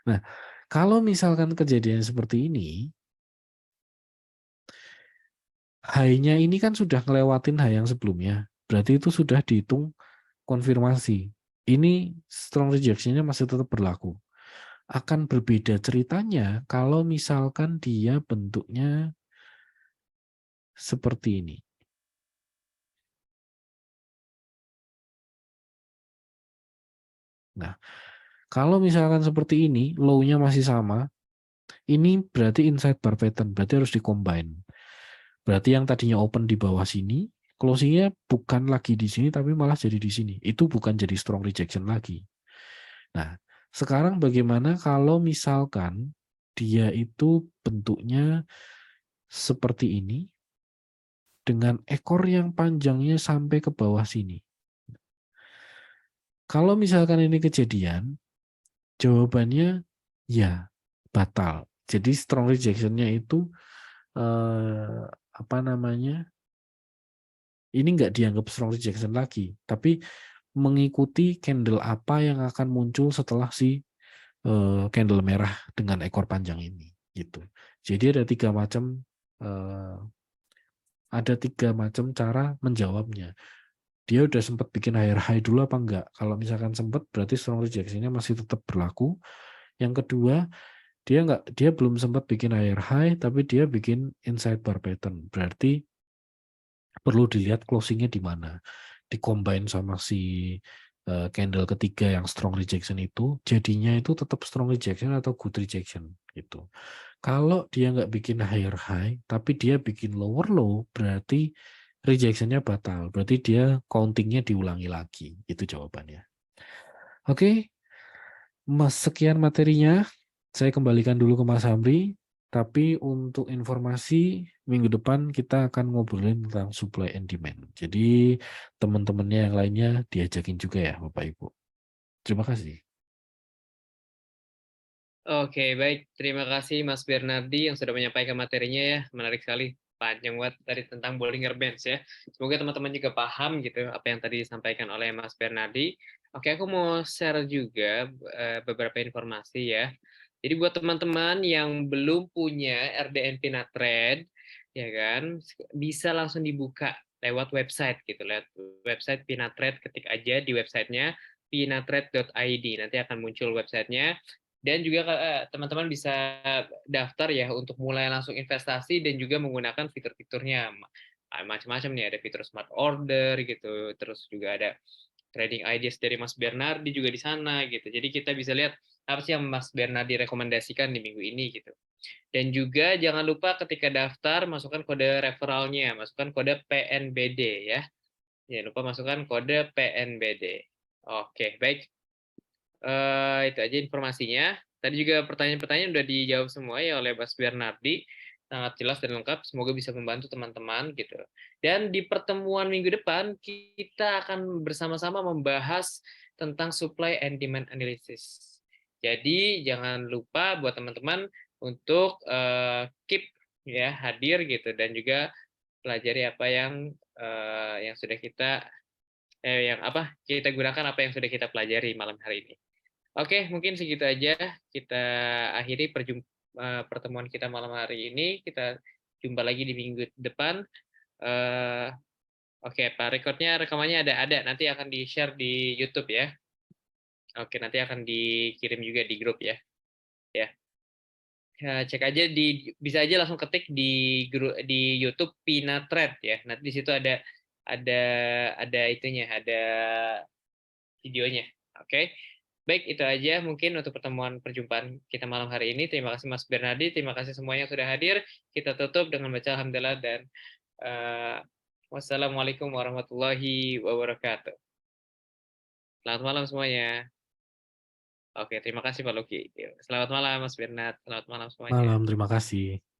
Nah, kalau misalkan kejadian seperti ini, high-nya ini kan sudah ngelewatin high yang sebelumnya. Berarti itu sudah dihitung konfirmasi. Ini strong rejection-nya masih tetap berlaku. Akan berbeda ceritanya kalau misalkan dia bentuknya seperti ini. Nah, kalau misalkan seperti ini, low-nya masih sama, ini berarti inside bar pattern, berarti harus di-combine. Berarti yang tadinya open di bawah sini, closing-nya bukan lagi di sini, tapi malah jadi di sini. Itu bukan jadi strong rejection lagi. Nah, sekarang bagaimana kalau misalkan dia itu bentuknya seperti ini, dengan ekor yang panjangnya sampai ke bawah sini. Kalau misalkan ini kejadian, jawabannya ya batal. Jadi strong rejection-nya itu apa namanya? Ini nggak dianggap strong rejection lagi, tapi mengikuti candle apa yang akan muncul setelah si candle merah dengan ekor panjang ini, gitu. Jadi ada tiga macam cara menjawabnya. Dia udah sempat bikin higher high dulu apa enggak? Kalau misalkan sempat, berarti strong rejection-nya masih tetap berlaku. Yang kedua, dia belum sempat bikin higher high, tapi dia bikin inside bar pattern. Berarti perlu dilihat closing-nya di mana. Di-combine sama si candle ketiga yang strong rejection itu, jadinya itu tetap strong rejection atau good rejection gitu. Kalau dia nggak bikin higher high, tapi dia bikin lower low, berarti rejection-nya batal. Berarti dia counting-nya diulangi lagi. Itu jawabannya. Oke, Mas, sekian materinya. Saya kembalikan dulu ke Mas Hamri. Tapi untuk informasi, minggu depan kita akan ngobrolin tentang supply and demand. Jadi teman-temannya yang lainnya diajakin juga ya Bapak Ibu. Terima kasih. Oke, baik. Terima kasih Mas Bernardi yang sudah menyampaikan materinya ya. Menarik sekali. Panjang banget dari tentang Bollinger Bands ya. Semoga teman-teman juga paham gitu apa yang tadi disampaikan oleh Mas Bernardi. Oke, aku mau share juga beberapa informasi ya. Jadi buat teman-teman yang belum punya RDN Pinatrade, ya kan, bisa langsung dibuka lewat website gitu, lewat website Pinatrade, ketik aja di websitenya pinatred.id. Nanti akan muncul websitenya. Dan juga teman-teman bisa daftar ya untuk mulai langsung investasi dan juga menggunakan fitur-fiturnya. Macam-macam nih, ada fitur smart order gitu, terus juga ada trading ideas dari Mas Bernardi juga di sana gitu. Jadi kita bisa lihat apa sih yang Mas Bernardi rekomendasikan di minggu ini gitu. Dan juga jangan lupa ketika daftar masukkan kode referralnya, masukkan kode PNBD ya. Jangan lupa masukkan kode PNBD. Oke, baik. Itu aja informasinya. Tadi juga pertanyaan-pertanyaan udah dijawab semua ya oleh Mas Bernardi. Sangat jelas dan lengkap. Semoga bisa membantu teman-teman gitu. Dan di pertemuan minggu depan kita akan bersama-sama membahas tentang supply and demand analysis. Jadi jangan lupa buat teman-teman untuk keep ya hadir gitu dan juga pelajari apa yang sudah kita kita gunakan apa yang sudah kita pelajari malam hari ini. Oke, mungkin segitu aja. Kita akhiri pertemuan kita malam hari ini. Kita jumpa lagi di minggu depan. Oke, Pak, rekamannya ada. Nanti akan di-share di YouTube ya. Oke, nanti akan dikirim juga di grup ya. Ya. Cek aja bisa aja langsung ketik di YouTube Pinatred ya. Nanti di situ ada itunya, ada videonya. Oke. Baik, itu aja mungkin untuk perjumpaan kita malam hari ini. Terima kasih Mas Bernardi, terima kasih semuanya yang sudah hadir. Kita tutup dengan baca alhamdulillah dan wassalamualaikum warahmatullahi wabarakatuh. Selamat malam semuanya. Oke, terima kasih Pak Luki. Selamat malam Mas Bernard. Selamat malam semuanya. Malam, terima kasih.